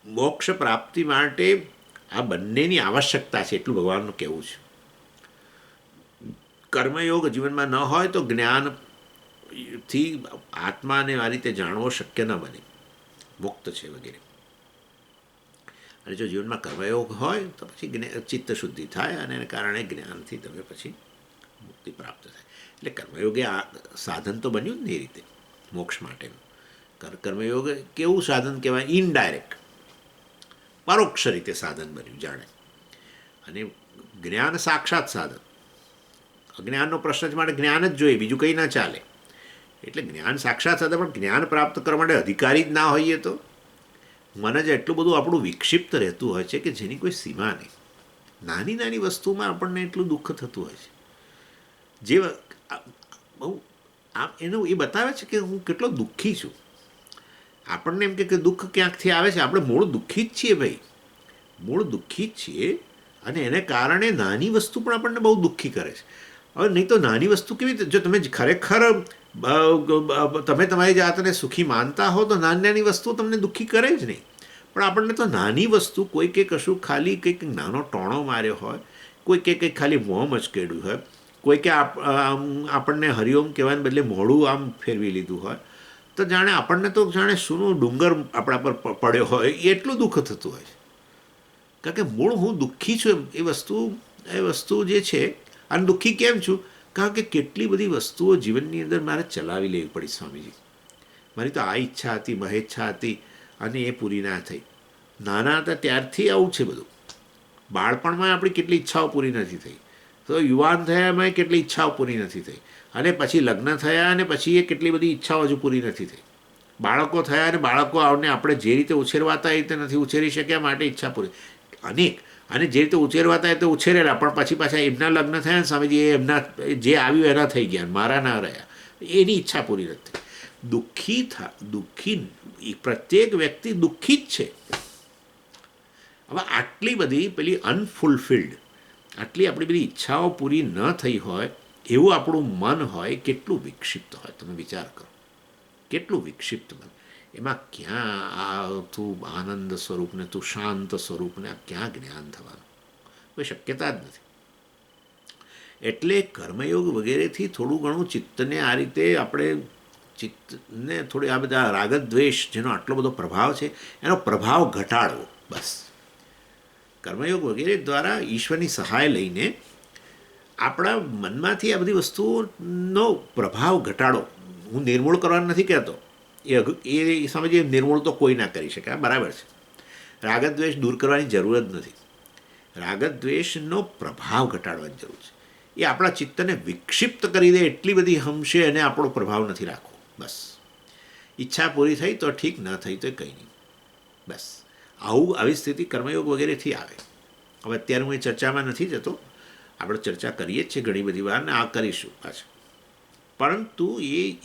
મોક્ષ પ્રાપ્તિ માટે આ બંનેની આવશ્યકતા છે, એટલું ભગવાનનું કહેવું છે. કર્મયોગ જીવનમાં ન હોય તો જ્ઞાનથી આત્માને આ રીતે જાણવો શક્ય ન બને, મુક્ત છે વગેરે. અને જો જીવનમાં કર્મયોગ હોય તો પછી ચિત્ત શુદ્ધિ થાય અને એને કારણે જ્ઞાનથી તમે પછી મુક્તિ પ્રાપ્ત થાય. એટલે કર્મયોગ એ આ સાધન તો બન્યું જ ને એ રીતે મોક્ષ માટેનું. કર્મયોગ કેવું સાધન કહેવાય? ઇનડાયરેક્ટ, પરોક્ષ રીતે સાધન બન્યું જાણે. અને જ્ઞાન સાક્ષાત સાધન. અજ્ઞાનનો પ્રશ્ન જ માટે જ્ઞાન જ જોઈએ, બીજું કંઈ ના ચાલે. એટલે જ્ઞાન સાક્ષાત સાધન, પણ જ્ઞાન પ્રાપ્ત કરવા માટે અધિકારી જ ના હોઈએ તો મન જ એટલું બધું આપણું વિક્ષિપ્ત રહેતું હોય છે કે જેની કોઈ સીમા નહીં. નાની નાની વસ્તુમાં આપણને એટલું દુઃખ થતું હોય છે. જે બહુ એનું એ બતાવે છે કે હું કેટલો દુઃખી છું. આપણને એમ કે દુઃખ ક્યાંકથી આવે છે, આપણે મૂળ દુઃખી જ છીએ ભાઈ, મૂળ દુઃખી જ છીએ. અને એને કારણે નાની વસ્તુ પણ આપણને બહુ દુઃખી કરે છે. હવે નહીં તો નાની વસ્તુ કેવી રીતે, જો તમે ખરેખર તમે તમારી જાતને સુખી માનતા હો તો નાની નાની વસ્તુઓ તમને દુઃખી કરે જ નહીં. પણ આપણને તો નાની વસ્તુ, કોઈ કે કશું ખાલી કંઈક નાનો ટોણો માર્યો હોય, કોઈ કે કંઈક ખાલી મોં મચકેડ્યું હોય, કોઈ કે આપણને હરિઓમ કહેવાને બદલે મોઢું આમ ફેરવી લીધું હોય, તો જાણે આપણને તો જાણે શું ડુંગર આપણા પર પડ્યો હોય એટલું દુઃખ થતું હોય છે. કારણ કે મૂળ હું દુઃખી છું એ વસ્તુ જે છે. અને દુઃખી કેમ છું? કારણ કે કેટલી બધી વસ્તુઓ જીવનની અંદર મારે ચલાવી લેવી પડી. સ્વામીજી, મારી તો આ ઈચ્છા હતી, મહેચ્છા હતી અને એ પૂરી ના થઈ. નાના હતા ત્યારથી આવું છે બધું. બાળપણમાં આપણી કેટલી ઈચ્છાઓ પૂરી નથી થઈ, તો યુવાન થયા એમાં કેટલી ઈચ્છાઓ પૂરી નથી થઈ, અને પછી લગ્ન થયા અને પછી એ કેટલી બધી ઈચ્છાઓ હજુ પૂરી નથી થઈ. બાળકો થયા અને બાળકો આપણે જે રીતે ઉછેરવાતા એ રીતે નથી ઉછેરી શક્યા, માટે ઈચ્છા પૂરી અનેક. અને જે રીતે ઉછેરવાતા એ તો ઉછેરેલા, પણ પછી પાછા એમના લગ્ન થયા ને સ્વામીજી, એ એમના જે આવ્યું એના થઈ ગયા, મારા ના રહ્યા, એની ઈચ્છા પૂરી નથી. દુઃખી પ્રત્યેક વ્યક્તિ દુઃખી જ છે. હવે આટલી બધી પેલી અનફુલફિલ્ડ, આટલી આપણી બધી ઈચ્છાઓ પૂરી ન થઈ હોય એવું આપણું મન હોય, કેટલું વિક્ષિપ્ત હોય. તમે વિચાર કરો, કેટલું વિક્ષિપ્ત મન. એમાં ક્યાં આ તું આનંદ સ્વરૂપને, તું શાંત સ્વરૂપને આ ક્યાં જ્ઞાન થવાનું? કોઈ શક્યતા જ નથી. એટલે કર્મયોગ વગેરેથી થોડું ઘણું ચિત્તને આ રીતે આપણે ચિત્તને થોડી આ બધા રાગદ્વેષ જેનો આટલો બધો પ્રભાવ છે એનો પ્રભાવ ઘટાડવો. બસ કર્મયોગ વગેરે દ્વારા ઈશ્વરની સહાય લઈને આપણા મનમાંથી આ બધી વસ્તુઓનો પ્રભાવ ઘટાડો. હું નિર્મૂળ કરવાનું નથી કહેતો, એ સમજીએ નિર્મૂળ તો કોઈ ના કરી શકે, આ બરાબર છે. રાગદ્વેષ દૂર કરવાની જરૂર જ નથી. રાગદ્વેષનો પ્રભાવ ઘટાડવાની જરૂર છે. એ આપણા ચિત્તને વિક્ષિપ્ત કરી દે એટલી બધી હમશે અને આપણો પ્રભાવ નથી રાખવો. બસ ઈચ્છા પૂરી થઈ તો ઠીક, ન થઈ તો કંઈ નહીં. બસ આવી સ્થિતિ કર્મયોગ વગેરેથી આવે. હવે અત્યારે હું એ ચર્ચામાં નથી જતો, આપણે ચર્ચા કરીએ જ છીએ ઘણી બધી વાર ને આ કરીશું પાછા. પરંતુ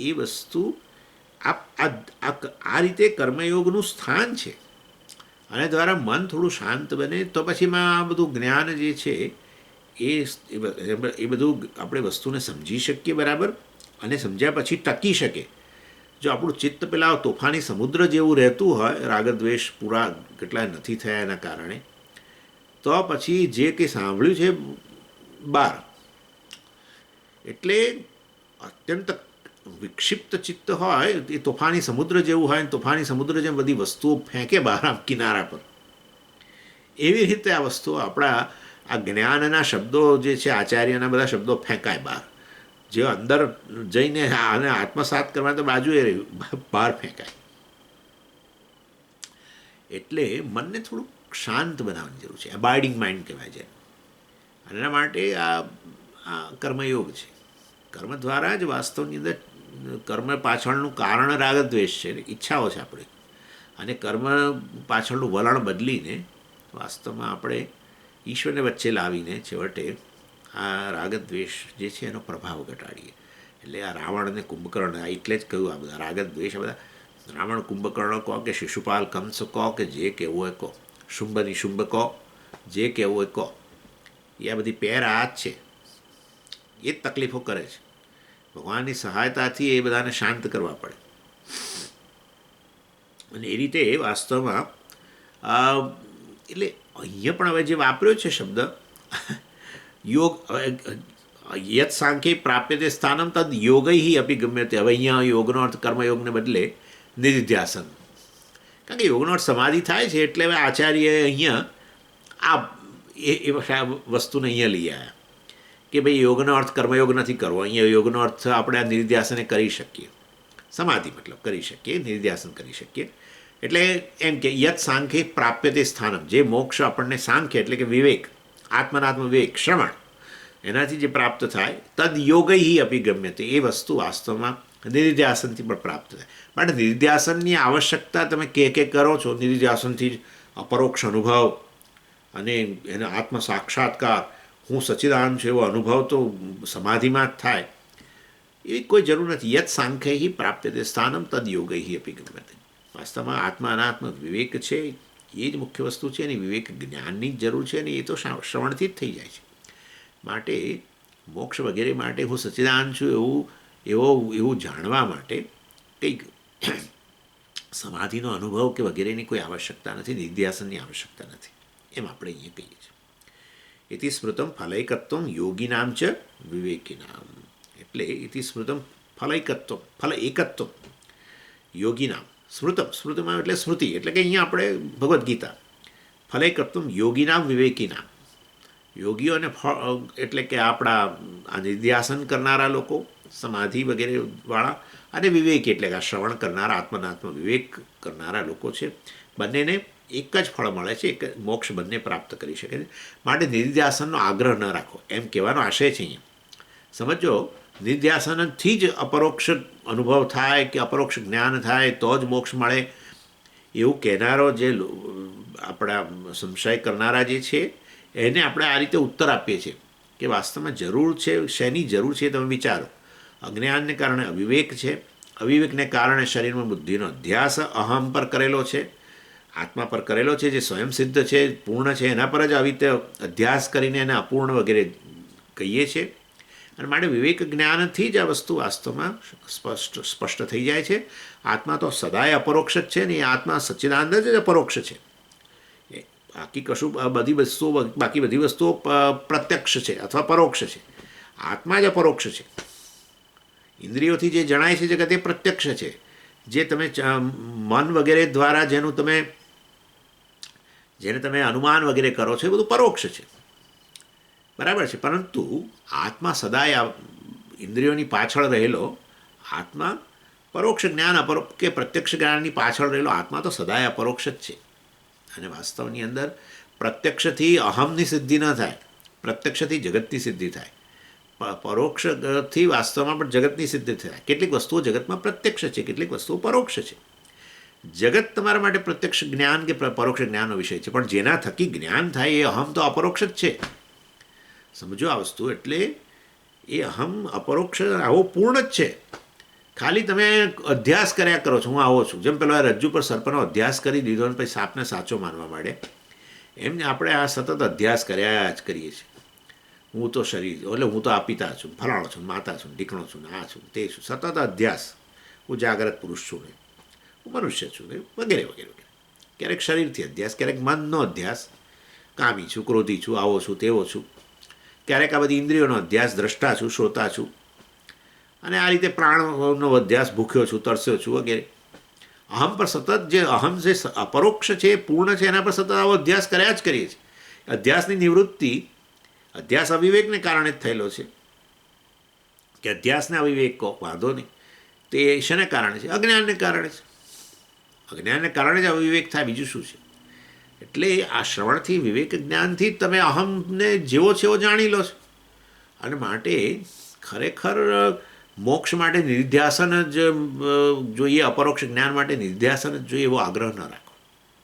એ વસ્તુ આ રીતે કર્મયોગનું સ્થાન છે અને દ્વારા મન થોડું શાંત બને તો પછીમાં આ બધું જ્ઞાન જે છે એ બધું આપણે વસ્તુને સમજી શકીએ બરાબર, અને સમજ્યા પછી ટકી શકે. જો આપણું ચિત્ત પેલા તોફાની સમુદ્ર જેવું રહેતું હોય, રાગદ્વેષ પૂરા કેટલાય નથી થયા એના કારણે, તો પછી જે કંઈ સાંભળ્યું છે બાર. એટલે અત્યંત વિક્ષિપ્ત ચિત્ત હોય એ તોફાની સમુદ્ર જેવું હોય, તોફાની સમુદ્ર જેમ બધી વસ્તુઓ ફેંકે બહાર આમ કિનારા પર. એવી રીતે આ વસ્તુઓ આપણા આ જ્ઞાનના શબ્દો જે છે, આચાર્યના બધા શબ્દો ફેંકાય બહાર. જે અંદર જઈને આને આત્મસાત કરવા તો બાજુએ રહ્યું, બહાર ફેંકાય. એટલે મનને થોડુંક શાંત બનાવવાની જરૂર છે. અબાઇડિંગ માઇન્ડ કહેવાય છે. અને એના માટે આ કર્મયોગ છે. કર્મ દ્વારા જ વાસ્તવની અંદર કર્મ પાછળનું કારણ રાગદ્વેષ છે, ઈચ્છાઓ છે આપણે. અને કર્મ પાછળનું વલણ બદલીને વાસ્તવમાં આપણે ઈશ્વરને વચ્ચે લાવીને છેવટે આ રાગદ્વેષ જે છે એનો પ્રભાવ ઘટાડીએ. એટલે આ રાવણ અને કુંભકર્ણ, એટલે જ કહ્યું આ બધા રાગદ્વેષ, આ બધા રાવણ કુંભકર્ણ કહો કે શિશુપાલ કંસ કહો કે જે કહેવું હોય કહો, શુંભ નિશુંભ કહો, જે કહેવું હોય કહો, એ આ બધી પેર આ જ છે. એ જ તકલીફો કરે છે. ભગવાનની સહાયતાથી એ બધાને શાંત કરવા પડે. અને એ રીતે વાસ્તવમાં એટલે અહીંયા પણ હવે જે વાપર્યો છે શબ્દ યોગ, યત સાંખ્ય પ્રાપ્ય તે સ્થાનમ તદ યોગૈ અપી ગમ્ય તે. હવે અહીંયા યોગનો અર્થ કર્મયોગને બદલે નિધિધ્યાસન, કારણ કે યોગનો અર્થ સમાધિ થાય છે. એટલે હવે આચાર્યએ અહીંયા આ વસ્તુને અહીંયા લઈ આવ્યા કે ભાઈ યોગનો અર્થ કર્મયોગ નથી કરવો. અહીંયા યોગનો અર્થ આપણે આ નિધિધ્યાસને કરી શકીએ, સમાધિ મતલબ કરી શકીએ, નિધિધ્યાસન કરી શકીએ. એટલે એમ કે યત સાંખ્ય પ્રાપ્ય તે સ્થાનમ, જે મોક્ષ આપણને સાંખ્ય એટલે કે વિવેક, આત્મનાત્મ વિવેક, શ્રવણ, એનાથી જે પ્રાપ્ત થાય, તદ યોગૈ અપી ગમ્યતે, એ વસ્તુ વાસ્તવમાં નિધિધ્યાસનથી પણ પ્રાપ્ત થાય. માટે નિધિધ્યાસનની આવશ્યકતા તમે કે કરો છો, નિધિધ્યાસનથી જ અપરોક્ષ અનુભવ અને એનો આત્મ સાક્ષાત્કાર, હું સચ્ચિદાનંદ છું એવો અનુભવ તો સમાધિમાં જ થાય, એવી કોઈ જરૂર નથી. યત સાંખ્ય પ્રાપ્ય તે સ્થાનમ તદ યોગૈ અપી ગમ્યતે. વાસ્તવમાં આત્મા અનાત્મ વિવેક છે એ જ મુખ્ય વસ્તુ છે, અને વિવેક જ્ઞાનની જ જરૂર છે, અને એ તો શ્રવણથી જ થઈ જાય છે. માટે મોક્ષ વગેરે માટે હું સચ્ચિદાનંદ છું એવું જાણવા માટે કંઈક સમાધિનો અનુભવ કે વગેરેની કોઈ આવશ્યકતા નથી, નિધિધ્યાસનની આવશ્યકતા નથી, એમ આપણે અહીંયા કહીએ છીએ. ઇતિ સ્મૃતમ ફલૈકત્વમ યોગીનામ ચ વિવેકીનામ. એટલે ઇતિ સ્મૃતમ ફલૈકત્વમ, ફલ એકત્વમ યોગીનામ. સ્મૃતમાં એટલે સ્મૃતિ, એટલે કે અહીંયા આપણે ભગવદ્ ગીતા. ફલૈકત્વમ યોગીનામ વિવેકીનામ. યોગીઓને એટલે કે આપણા આ નિધ્યાસન કરનારા લોકો, સમાધિ વગેરે વાળા, અને વિવેક એટલે કે આ શ્રવણ કરનારા, આત્મનાત્મ વિવેક કરનારા લોકો છે. બંનેને એક જ ફળ મળે છે, એક મોક્ષ બંને પ્રાપ્ત કરી શકે છે. માટે નિધિધ્યાસનનો આગ્રહ ન રાખો, એમ કહેવાનો આશય છે અહીંયા. સમજો, નિધિધ્યાસનથી જ અપરોક્ષ અનુભવ થાય કે અપરોક્ષ જ્ઞાન થાય તો જ મોક્ષ મળે એવું કહેનારો જે આપણા સંશય કરનારા જે છે એને આપણે આ રીતે ઉત્તર આપીએ છીએ કે વાસ્તવમાં જરૂર છે. શેની જરૂર છે તમે વિચારો. અજ્ઞાનને કારણે અવિવેક છે, અવિવેકને કારણે શરીરમાં બુદ્ધિનો અધ્યાસ અહમ પર કરેલો છે, આત્મા પર કરેલો છે, જે સ્વયંસિદ્ધ છે, પૂર્ણ છે, એના પર જ આવી રીતે અધ્યાસ કરીને એને અપૂર્ણ વગેરે કહીએ છીએ. અને માટે વિવેક જ્ઞાનથી જ આ વસ્તુ વાસ્તવમાં સ્પષ્ટ થઈ જાય છે. આત્મા તો સદાય અપરોક્ષ જ છે ને, એ આત્મા સચ્ચિદાનંદ જ અપરોક્ષ છે. બાકી કશું બાકી બધી વસ્તુઓ પ્રત્યક્ષ છે અથવા પરોક્ષ છે. આત્મા જ અપરોક્ષ છે. ઇન્દ્રિયોથી જે જણાય છે જગત એ પ્રત્યક્ષ છે. જે તમે મન વગેરે દ્વારા જેને તમે અનુમાન વગેરે કરો છો એ બધું પરોક્ષ છે, બરાબર છે. પરંતુ આત્મા સદાય ઇન્દ્રિયોની પાછળ રહેલો આત્મા પરોક્ષ જ્ઞાન કે પ્રત્યક્ષ જ્ઞાનની પાછળ રહેલો આત્મા તો સદાય અપરોક્ષ જ છે. અને વાસ્તવની અંદર પ્રત્યક્ષથી અહમની સિદ્ધિ ન થાય, પ્રત્યક્ષથી જગતની સિદ્ધિ થાય, પરોક્ષથી વાસ્તવમાં પણ જગતની સિદ્ધિ થાય. કેટલીક વસ્તુઓ જગતમાં પ્રત્યક્ષ છે, કેટલીક વસ્તુઓ પરોક્ષ છે. જગત તમારા માટે પ્રત્યક્ષ જ્ઞાન કે પરોક્ષ જ્ઞાનનો વિષય છે, પણ જેના થકી જ્ઞાન થાય એ અહમ તો અપરોક્ષ જ છે. સમજો આ વસ્તુ. એટલે એ અહમ અપરોક્ષ આવો પૂર્ણ જ છે. ખાલી તમે અધ્યાસ કર્યા કરો છો, હું આવો છું. જેમ પેલો રજ્જુ પર સર્પનો અધ્યાસ કરી દીધો અને પછી સાપને સાચો માનવા માંડે, એમ આપણે આ સતત અધ્યાસ કર્યા જ કરીએ છીએ. હું તો શરીર, એટલે હું તો આ પિતા છું, ફલાણો છું, માતા છું, ઢીકણો છું, આ છું, તે છું, સતત અધ્યાસ. હું જાગ્રત પુરુષ છું ને, હું મનુષ્ય છું ને, વગેરે વગેરે વગેરે. ક્યારેક શરીરથી અધ્યાસ, ક્યારેક મનનો અધ્યાસ, કામી છું, ક્રોધી છું, આવો છું, તેવો છું. ક્યારેક આ બધી ઇન્દ્રિયોનો અધ્યાસ, દ્રષ્ટા છું, શ્રોતા છું, અને આ રીતે પ્રાણનો અધ્યાસ, ભૂખ્યો છું, તરસ્યો છું, વગેરે. અહમ પર સતત જે અહમ જે અપરોક્ષ છે, પૂર્ણ છે, એના પર સતત આવો અધ્યાસ કર્યા જ કરીએ છીએ. અધ્યાસની નિવૃત્તિ અધ્યાસ અવિવેકને કારણે જ થયેલો છે. કે અધ્યાસને અવિવેક કહો, વાંધો નહીં. તે શેને કારણે છે? અજ્ઞાનને કારણે છે. અજ્ઞાનને કારણે જ અવિવેક થાય, બીજું શું છે? એટલે આ શ્રવણથી, વિવેક જ્ઞાનથી જ તમે અહમને જેવો છે એવો જાણી લો છો. અને માટે ખરેખર મોક્ષ માટે નિર્ધ્યાસન જ જોઈએ, અપરોક્ષ જ્ઞાન માટે નિર્ધ્યાસન જ જોઈએ, એવો આગ્રહ ન રાખો.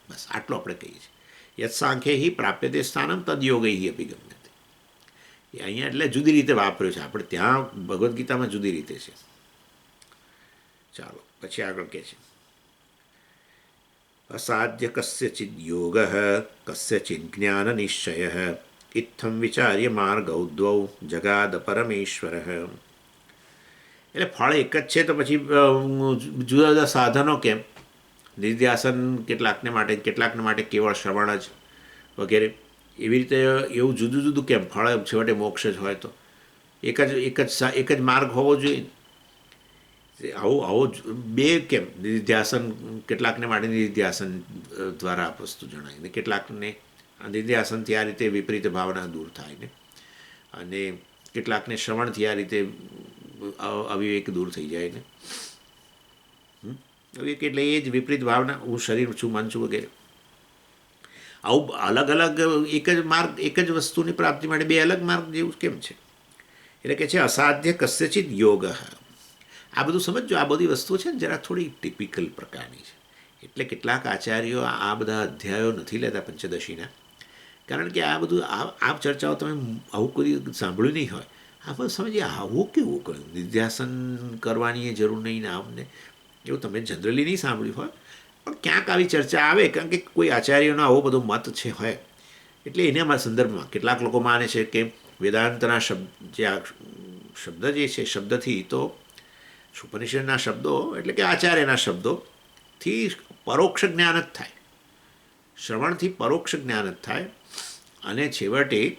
બસ આટલું આપણે કહીએ છીએ. યત સાંખ્ય હિ પ્રાપ્ય તે સ્થાનમ તદયોગ હિ અભિગમ્યતે. એ અહીંયા એટલે જુદી રીતે વાપર્યો છે, આપણે ત્યાં ભગવદ્ ગીતામાં જુદી રીતે છે. ચાલો પછી આગળ કહે છે, અસાધ્ય કસ્યચિદ યોગ કસ્યચિદ જ્ઞાન નિશ્ચય ઇત્થમ વિચાર્ય માર્ગૌ દ્વૌ જગાદ પરમેશ્વર. એટલે ફળ એક જ છે, તો પછી જુદા જુદા સાધનો કેમ? નિર્ધ્યાસન કેટલાકને માટે કેવળ શ્રવણ જ વગેરે. એવી રીતે એવું જુદું જુદું કેમ? ફળ છેવટે મોક્ષ જ હોય તો એક જ માર્ગ હોવો જોઈએ. આવો બે કેમ? નિર્ધ્યાસન કેટલાકને માટે નિર્ધ્યાસન દ્વારા આ વસ્તુ જણાય ને, કેટલાકને નિર્ધ્યાસનથી આ રીતે વિપરીત ભાવના દૂર થાય ને, અને કેટલાકને શ્રવણથી આ રીતે અવિવેક દૂર થઈ જાય ને. અવિવેક એટલે એ જ વિપરીત ભાવના, હું શરીર છું, મન છું, વગેરે. આવું અલગ અલગ એક જ માર્ગ, એક જ વસ્તુની પ્રાપ્તિ માટે બે અલગ માર્ગ જેવું કેમ છે? એટલે કે છે અસાધ્ય કસ્યચિત યોગ. આ બધું સમજો. આ બધી વસ્તુઓ છે ને જરા થોડી ટિપિકલ પ્રકારની છે. એટલે કેટલાક આચાર્યો આ બધા અધ્યાયો નથી લેતા પંચદશીના, કારણ કે આ બધું આ ચર્ચાઓ તમે આવું કોઈ સાંભળ્યું નહીં હોય. આપણે સમજીએ આવું કેવું કહ્યું, નિર્ધ્યાસન કરવાની એ જરૂર નહીં ને, આમને એવું તમે જનરલી નહીં સાંભળ્યું હોય, પણ ક્યાંક આવી ચર્ચા આવે, કારણ કે કોઈ આચાર્યોનો આવો બધો મત છે હોય. એટલે એના સંદર્ભમાં કેટલાક લોકો માને છે કે વેદાંતના શબ્દ, જે આ શબ્દ જે છે, શબ્દથી તો ઉપનિષદના શબ્દો એટલે કે આચાર્યના શબ્દોથી પરોક્ષ જ્ઞાન જ થાય, શ્રવણથી પરોક્ષ જ્ઞાન જ થાય. અને છેવટે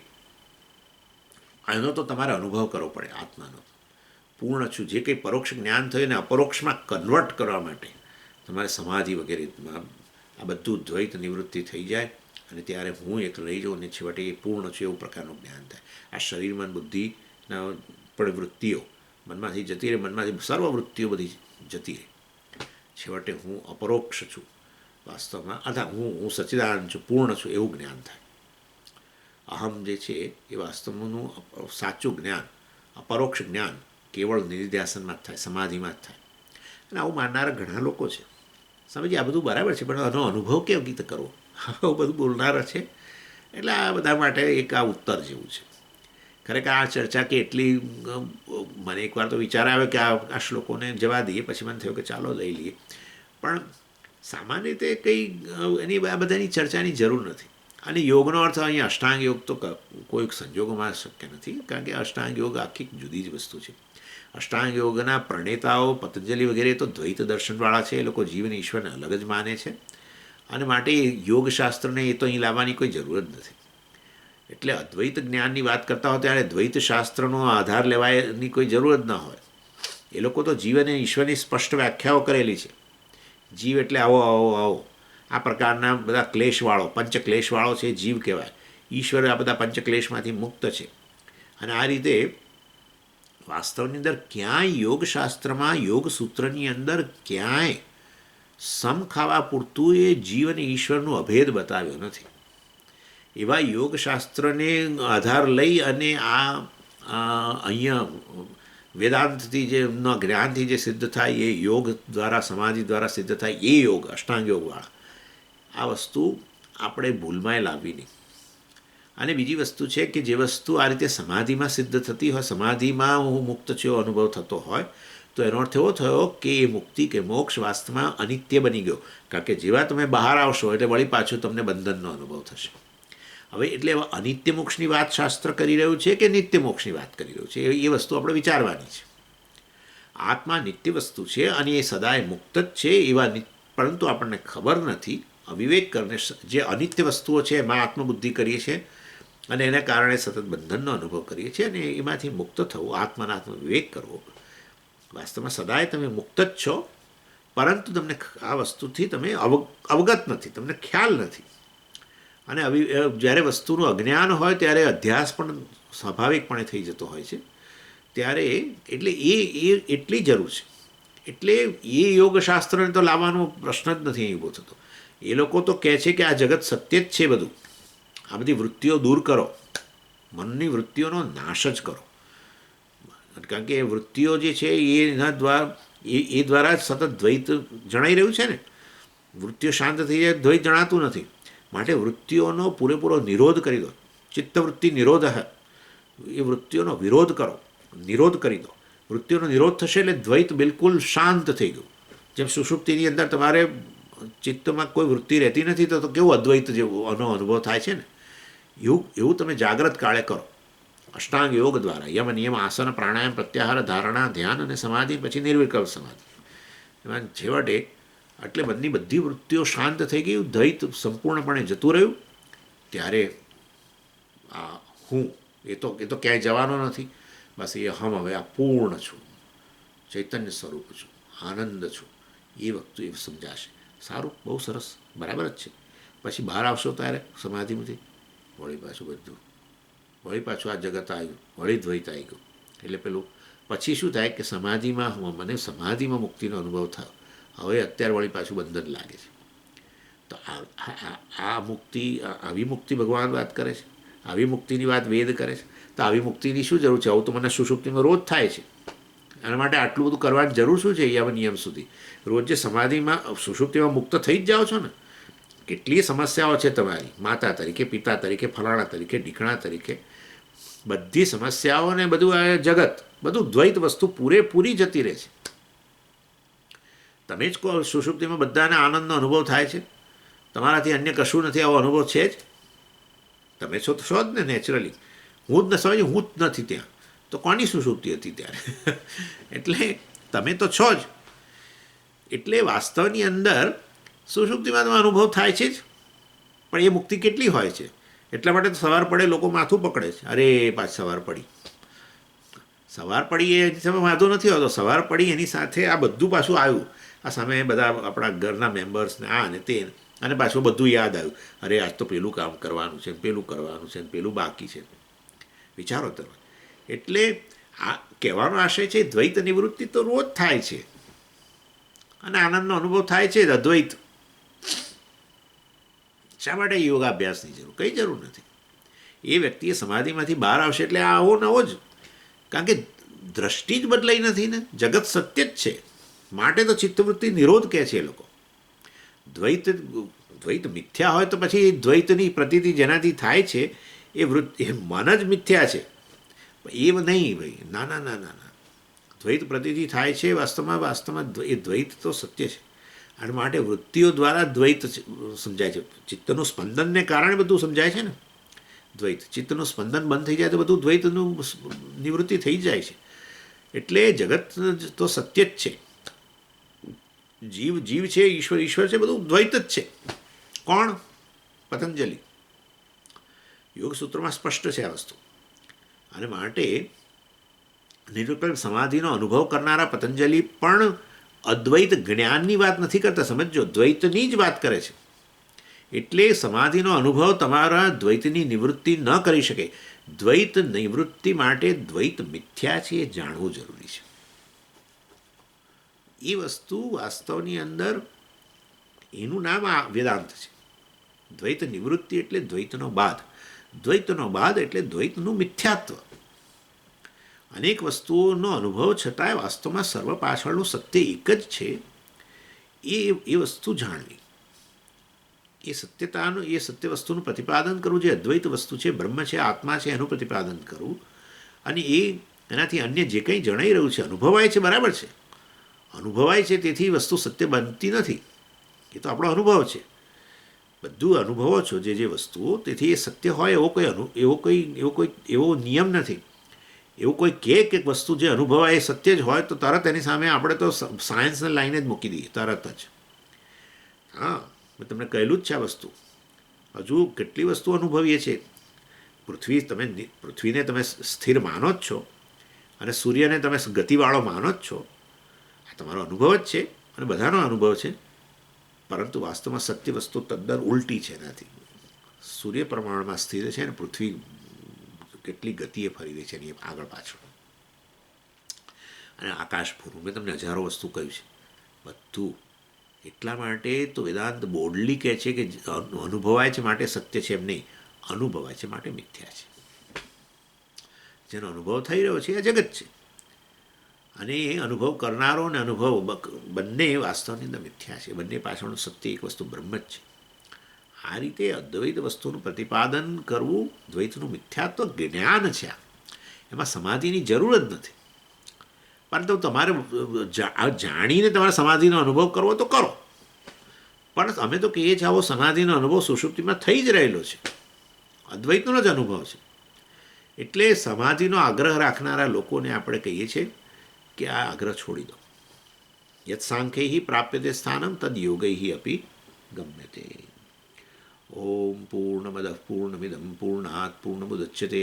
એનો તો તમારે અનુભવ કરવો પડે આત્માનો. પૂર્ણ છું, જે કંઈ પરોક્ષ જ્ઞાન થયું એને અપરોક્ષમાં કન્વર્ટ કરવા માટે તમારે સમાધિ વગેરેમાં આ બધું દ્વૈત નિવૃત્તિ થઈ જાય, અને ત્યારે હું એક રહી જાઉં, અને છેવટે એ પૂર્ણ છું એવું પ્રકારનું જ્ઞાન થાય. આ શરીર, મન, બુદ્ધિના પણ વૃત્તિઓ મનમાંથી જતી રહે, મનમાંથી સર્વ વૃત્તિઓ બધી જતી રહે. છેવટે હું અપરોક્ષ છું વાસ્તવમાં, અથવા હું સચ્ચિદાનંદ છું, પૂર્ણ છું એવું જ્ઞાન થાય. અહમ જે છે એ વાસ્તવનું સાચું જ્ઞાન, અપરોક્ષ જ્ઞાન કેવળ નિર્ધ્યાસનમાં જ થાય, સમાધિમાં જ થાય. અને આવું માનનારા ઘણા લોકો છે. સમજીએ આ બધું બરાબર છે, પણ આનો અનુભવ કેવી રીતે કરવો, આવું બધું બોલનારા છે. એટલે આ બધા માટે એક આ ઉત્તર જેવું છે. ખરેખર આ ચર્ચા કે એટલી, મને એકવાર તો વિચાર આવ્યો કે આ શ્લોકોને જવા દઈએ, પછી મને થયું કે ચાલો લઈ લઈએ. પણ સામાન્ય રીતે કંઈ એની આ બધાની ચર્ચાની જરૂર નથી. અને યોગનો અર્થ અહીંયા અષ્ટાંગ યોગ તો કોઈ સંજોગોમાં શક્ય નથી, કારણ કે અષ્ટાંગ યોગ આખી જુદી જ વસ્તુ છે. અષ્ટાંગ યોગના પ્રણેતાઓ પતંજલિ વગેરે તો દ્વૈત દર્શનવાળા છે. એ લોકો જીવન ઈશ્વરને અલગ જ માને છે, અને માટે યોગશાસ્ત્રને એ તો અહીં લાવવાની કોઈ જરૂર જ નથી. એટલે અદ્વૈત જ્ઞાનની વાત કરતા હોય ત્યારે દ્વૈત શાસ્ત્રનો આધાર લેવાયની કોઈ જરૂર જ ન હોય. એ લોકો તો જીવ અને ઈશ્વરની સ્પષ્ટ વ્યાખ્યાઓ કરેલી છે. જીવ એટલે આવો આવો આવો, આ પ્રકારના બધા ક્લેશવાળો પંચક્લેશવાળો છે જીવ કહેવાય. ઈશ્વર આ બધા પંચક્લેશમાંથી મુક્ત છે. અને આ રીતે વાસ્તવની અંદર ક્યાંય યોગશાસ્ત્રમાં યોગસૂત્રની અંદર ક્યાંય સમ ખાવા પૂરતું એ જીવ અને ઈશ્વરનું અભેદ બતાવ્યો નથી. એવા યોગશાસ્ત્રને આધાર લઈ અને અહીંયા વેદાંતથી જે જ્ઞાનથી જે સિદ્ધ થાય એ યોગ દ્વારા સમાધિ દ્વારા સિદ્ધ થાય એ યોગ અષ્ટાંગ યોગવાળા, આ વસ્તુ આપણે ભૂલમાં લાવવી નહીં. અને બીજી વસ્તુ છે કે જે વસ્તુ આ રીતે સમાધિમાં સિદ્ધ થતી હોય, સમાધિમાં હું મુક્ત છે એવો અનુભવ થતો હોય, તો એનો અર્થ એવો થયો કે એ મુક્તિ કે મોક્ષ વાસ્તવમાં અનિત્ય બની ગયો. કારણ કે જેવા તમે બહાર આવશો એટલે વળી પાછું તમને બંધનનો અનુભવ થશે. હવે એટલે અનિત્ય મોક્ષની વાત શાસ્ત્ર કરી રહ્યું છે કે નિત્ય મોક્ષની વાત કરી રહ્યું છે, એ વસ્તુ આપણે વિચારવાની છે. આત્મા નિત્ય વસ્તુ છે અને એ સદાય મુક્ત જ છે એવા, પરંતુ આપણને ખબર નથી. અવિવેક કરીને જે અનિત્ય વસ્તુઓ છે એમાં આત્મબુદ્ધિ કરીએ છીએ અને એના કારણે સતત બંધનનો અનુભવ કરીએ છીએ, અને એમાંથી મુક્ત થવું, આત્માના આત્મ વિવેક કરવો. વાસ્તવમાં સદાય તમે મુક્ત જ છો, પરંતુ તમને આ વસ્તુથી તમે અવગત નથી, તમને ખ્યાલ નથી. અને જ્યારે વસ્તુનું અજ્ઞાન હોય ત્યારે અધ્યાસ પણ સ્વાભાવિકપણે થઈ જતો હોય છે. ત્યારે એટલે એ એટલી જરૂર છે. એટલે એ યોગશાસ્ત્રને તો લાવવાનો પ્રશ્ન જ નથી અહીં ઊભો થતો. એ લોકો તો કહે છે કે આ જગત સત્ય જ છે બધું, આ બધી વૃત્તિઓ દૂર કરો, મનની વૃત્તિઓનો નાશ જ કરો. કારણ કે એ વૃત્તિઓ જે છે એના દ્વારા જ સતત દ્વૈત જણાઈ રહ્યું છે ને. વૃત્તિઓ શાંત થઈ જાય દ્વૈત જણાતું નથી. માટે વૃત્તિઓનો પૂરેપૂરો નિરોધ કરી દો. ચિત્તવૃત્તિ નિરોધ, એ વૃત્તિઓનો વિરોધ કરો, નિરોધ કરી દો. વૃત્તિઓનો નિરોધ થશે એટલે દ્વૈત બિલકુલ શાંત થઈ ગયું. જેમ સુષુપ્તિની અંદર તમારે ચિત્તમાં કોઈ વૃત્તિ રહેતી નથી તો કેવું અદ્વૈત જેવો અનુભવ થાય છે ને, એવું તમે જાગ્રત કાળે કરો અષ્ટાંગ યોગ દ્વારા. યમ નિયમ આસન પ્રાણાયામ પ્રત્યાહાર ધારણા ધ્યાન અને સમાધિ, પછી નિર્વિકલ્પ સમાધિ. એમાં છેવટે એટલે બધી વૃત્તિઓ શાંત થઈ ગઈ, દ્વૈત સંપૂર્ણપણે જતું રહ્યું. ત્યારે આ હું એ તો ક્યાંય જવાનો નથી. બસ એ હમ હવે આ પૂર્ણ છું, ચૈતન્ય સ્વરૂપ છું, આનંદ છું, એ વખતે એ સમજાશે. સારું, બહુ સરસ, બરાબર જ છે. પછી બહાર આવશો ત્યારે સમાધિમાંથી વળી પાછું આ જગત આવ્યું, વળી દ્વૈત આવી ગયું. એટલે પેલું પછી શું થાય કે સમાધિમાં મુક્તિનો અનુભવ થયો. હવે અત્યારે વળી પાછું બંધન લાગે છે. તો આ મુક્તિ, આવી મુક્તિ ભગવાન વાત કરે છે, આવી મુક્તિની વાત વેદ કરે છે. તો આવી મુક્તિની શું જરૂર છે? આવું તો મને સુષુપ્તિમાં રોજ થાય છે. એના માટે આટલું બધું કરવાની જરૂર શું છે? યમ નિયમ સુધી રોજ જે સમાધિમાં સુષુપ્તિમાં મુક્ત થઈ જ જાઓ છો ને. કેટલી સમસ્યાઓ છે તમારી, માતા તરીકે, પિતા તરીકે, ફલાણા તરીકે, ઢીકણા તરીકે, બધી સમસ્યાઓ ને બધું આ જગત, બધું દ્વૈત વસ્તુ પૂરેપૂરી જતી રહે છે. તમે જ કહો સુષુપ્તિમાં બધાને આનંદનો અનુભવ થાય છે, તમારાથી અન્ય કશું નથી, આવો અનુભવ છે જ. તમે છો તો છો જ ને નેચરલી. હું જ ન સમજ, હું જ નથી ત્યાં, તો કોની સુષુપ્તિ હતી ત્યારે? એટલે તમે તો છો જ. એટલે વાસ્તવની અંદર સુષુપ્તિમાં તો અનુભવ થાય છે જ, પણ એ મુક્તિ કેટલી હોય છે? એટલા માટે તો સવાર પડે લોકો માથું પકડે છે, અરે પાછી સવાર પડી. સવાર પડી એની સામે વાંધો નથી હોતો, સવાર પડી એની સાથે આ બધું પાછું આવ્યું. આ સામે બધા આપણા ઘરના મેમ્બર્સને આ ને તે, અને પાછું બધું યાદ આવ્યું, અરે આજ તો પેલું કામ કરવાનું છે, પેલું કરવાનું છે, પેલું બાકી છે. વિચારો તમે. એટલે આ કહેવાનો આશય છે દ્વૈત નિવૃત્તિ તો રોજ થાય છે અને આનંદનો અનુભવ થાય છે જ. અદ્વૈત શા માટે યોગાભ્યાસની જરૂર? કંઈ જરૂર નથી. એ વ્યક્તિએ સમાધિમાંથી બહાર આવશે એટલે આવો નવો જ, કારણ કે દ્રષ્ટિ જ બદલાઈ નથી ને. જગત સત્ય જ છે, માટે તો ચિત્તવૃત્તિ નિરોધ કહે છે એ લોકો. દ્વૈત મિથ્યા હોય તો પછી દ્વૈતની પ્રતીતિ જેનાથી થાય છે એ મન જ મિથ્યા છે, એ નહીં ભાઈ. ના ના ના ના ના, દ્વૈત પ્રતીતિ થાય છે વાસ્તવમાં એ દ્વૈત તો સત્ય છે. અને માટે વૃત્તિઓ દ્વારા દ્વૈત સમજાય છે. ચિત્તનું સ્પંદનને કારણે બધું સમજાય છે ને દ્વૈત. ચિત્તનું સ્પંદન બંધ થઈ જાય તો બધું દ્વૈતનું નિવૃત્તિ થઈ જાય છે. એટલે જગત તો સત્ય જ છે, જીવ જીવ છે, ઈશ્વર ઈશ્વર છે, બધું દ્વૈત જ છે. કોણ? પતંજલિ. યોગસૂત્રમાં સ્પષ્ટ છે આ વસ્તુ. અને માટે નિર્વિકલ્પ સમાધિનો અનુભવ કરનારા પતંજલિ પણ અદ્વૈત જ્ઞાનની વાત નથી કરતા, સમજો, દ્વૈતની જ વાત કરે છે. એટલે સમાધિનો અનુભવ તમારા દ્વૈતની નિવૃત્તિ ન કરી શકે. દ્વૈત નિવૃત્તિ માટે દ્વૈત મિથ્યા છે એ જાણવું જરૂરી છે. એ વસ્તુ વાસ્તવની અંદર એનું નામ આ વેદાંત છે. દ્વૈત નિવૃત્તિ એટલે દ્વૈતનો બાદ. દ્વૈતનો બાદ એટલે દ્વૈતનું મિથ્યાત્વ. અનેક વસ્તુઓનો અનુભવ છતાંય વાસ્તવમાં સર્વ પાછળનું સત્ય એક જ છે. એ વસ્તુ જાણવી, એ સત્યતાનું, એ સત્ય વસ્તુનું પ્રતિપાદન કરવું, જે અદ્વૈત વસ્તુ છે, બ્રહ્મ છે, આત્મા છે, એનું પ્રતિપાદન કરવું. અને એનાથી અન્ય જે કંઈ જણાઈ રહ્યું છે, અનુભવાય છે, બરાબર છે, અનુભવાય છે, તેથી વસ્તુ સત્ય બનતી નથી. એ તો આપણો અનુભવ છે. બધું અનુભવો છો જે વસ્તુઓ, તેથી એ સત્ય હોય એવો નિયમ નથી. એવું કોઈ કે વસ્તુ જે અનુભવાય એ સત્ય જ હોય તો તરત એની સામે આપણે તો સાયન્સને લાઈને જ મૂકી દઈએ તરત જ. હા, મેં તમને કહેલું જ છે આ વસ્તુ. હજુ કેટલી વસ્તુ અનુભવીએ છીએ. પૃથ્વીને તમે સ્થિર માનો જ છો અને સૂર્યને તમે ગતિવાળો માનો જ છો. આ તમારો અનુભવ જ છે અને બધાનો અનુભવ છે. પરંતુ વાસ્તવમાં સત્ય વસ્તુ તદ્દન ઉલટી છે એનાથી. સૂર્ય પ્રમાણમાં સ્થિર છે અને પૃથ્વી કેટલી ગતિએ ફરી રહી છે એની આગળ પાછળ. અને આકાશ પૂરું, મેં તમને હજારો વસ્તુ કહ્યું છે બધું. એટલા માટે તો વેદાંત બોલ્ડલી કહે છે કે અનુભવાય છે માટે સત્ય છે, એમ નહીં, અનુભવાય છે માટે મિથ્યા છે. જેનો અનુભવ થઈ રહ્યો છે એ જગત છે, અને એ અનુભવ કરનારો અને અનુભવ બંને વાસ્તવની અંદર મિથ્યા છે. બંને પાછળનું સત્ય એક વસ્તુ બ્રહ્મ જ છે. આ રીતે અદ્વૈત વસ્તુનું પ્રતિપાદન કરવું દ્વૈતનું મિથ્યાત્વ જ્ઞાન છે. એમાં સમાધિની જરૂર જ નથી. પરંતુ તમારે જાણીને તમારે સમાધિનો અનુભવ કરવો તો કરો. પણ અમે તો કહીએ છીએ આવો સમાધિનો અનુભવ સુષુપ્તિમાં થઈ જ રહેલો છે, અદ્વૈતનો જ અનુભવ છે. એટલે સમાધિનો આગ્રહ રાખનારા લોકોને આપણે કહીએ છીએ કે આ આગ્રહ છોડી દો. યત સાંખ્યૈ પ્રાપ્યતે સ્થાનમ તદ યોગૈ અપી ગમ્યતે. ઓમ પૂર્ણમદ પૂર્ણમિદમ પૂર્ણાત પૂર્ણમુદચ્યતે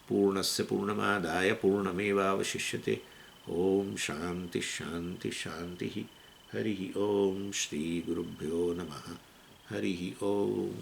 પૂર્ણસ્ય પૂર્ણમાદાય પૂર્ણમેવાવશિષ્યતે. ઓમ શાંતિ શાંતિ શાંતિ. હરિ ઓમ શ્રી ગુરુભ્યો નમઃ. હરિ ઓમ.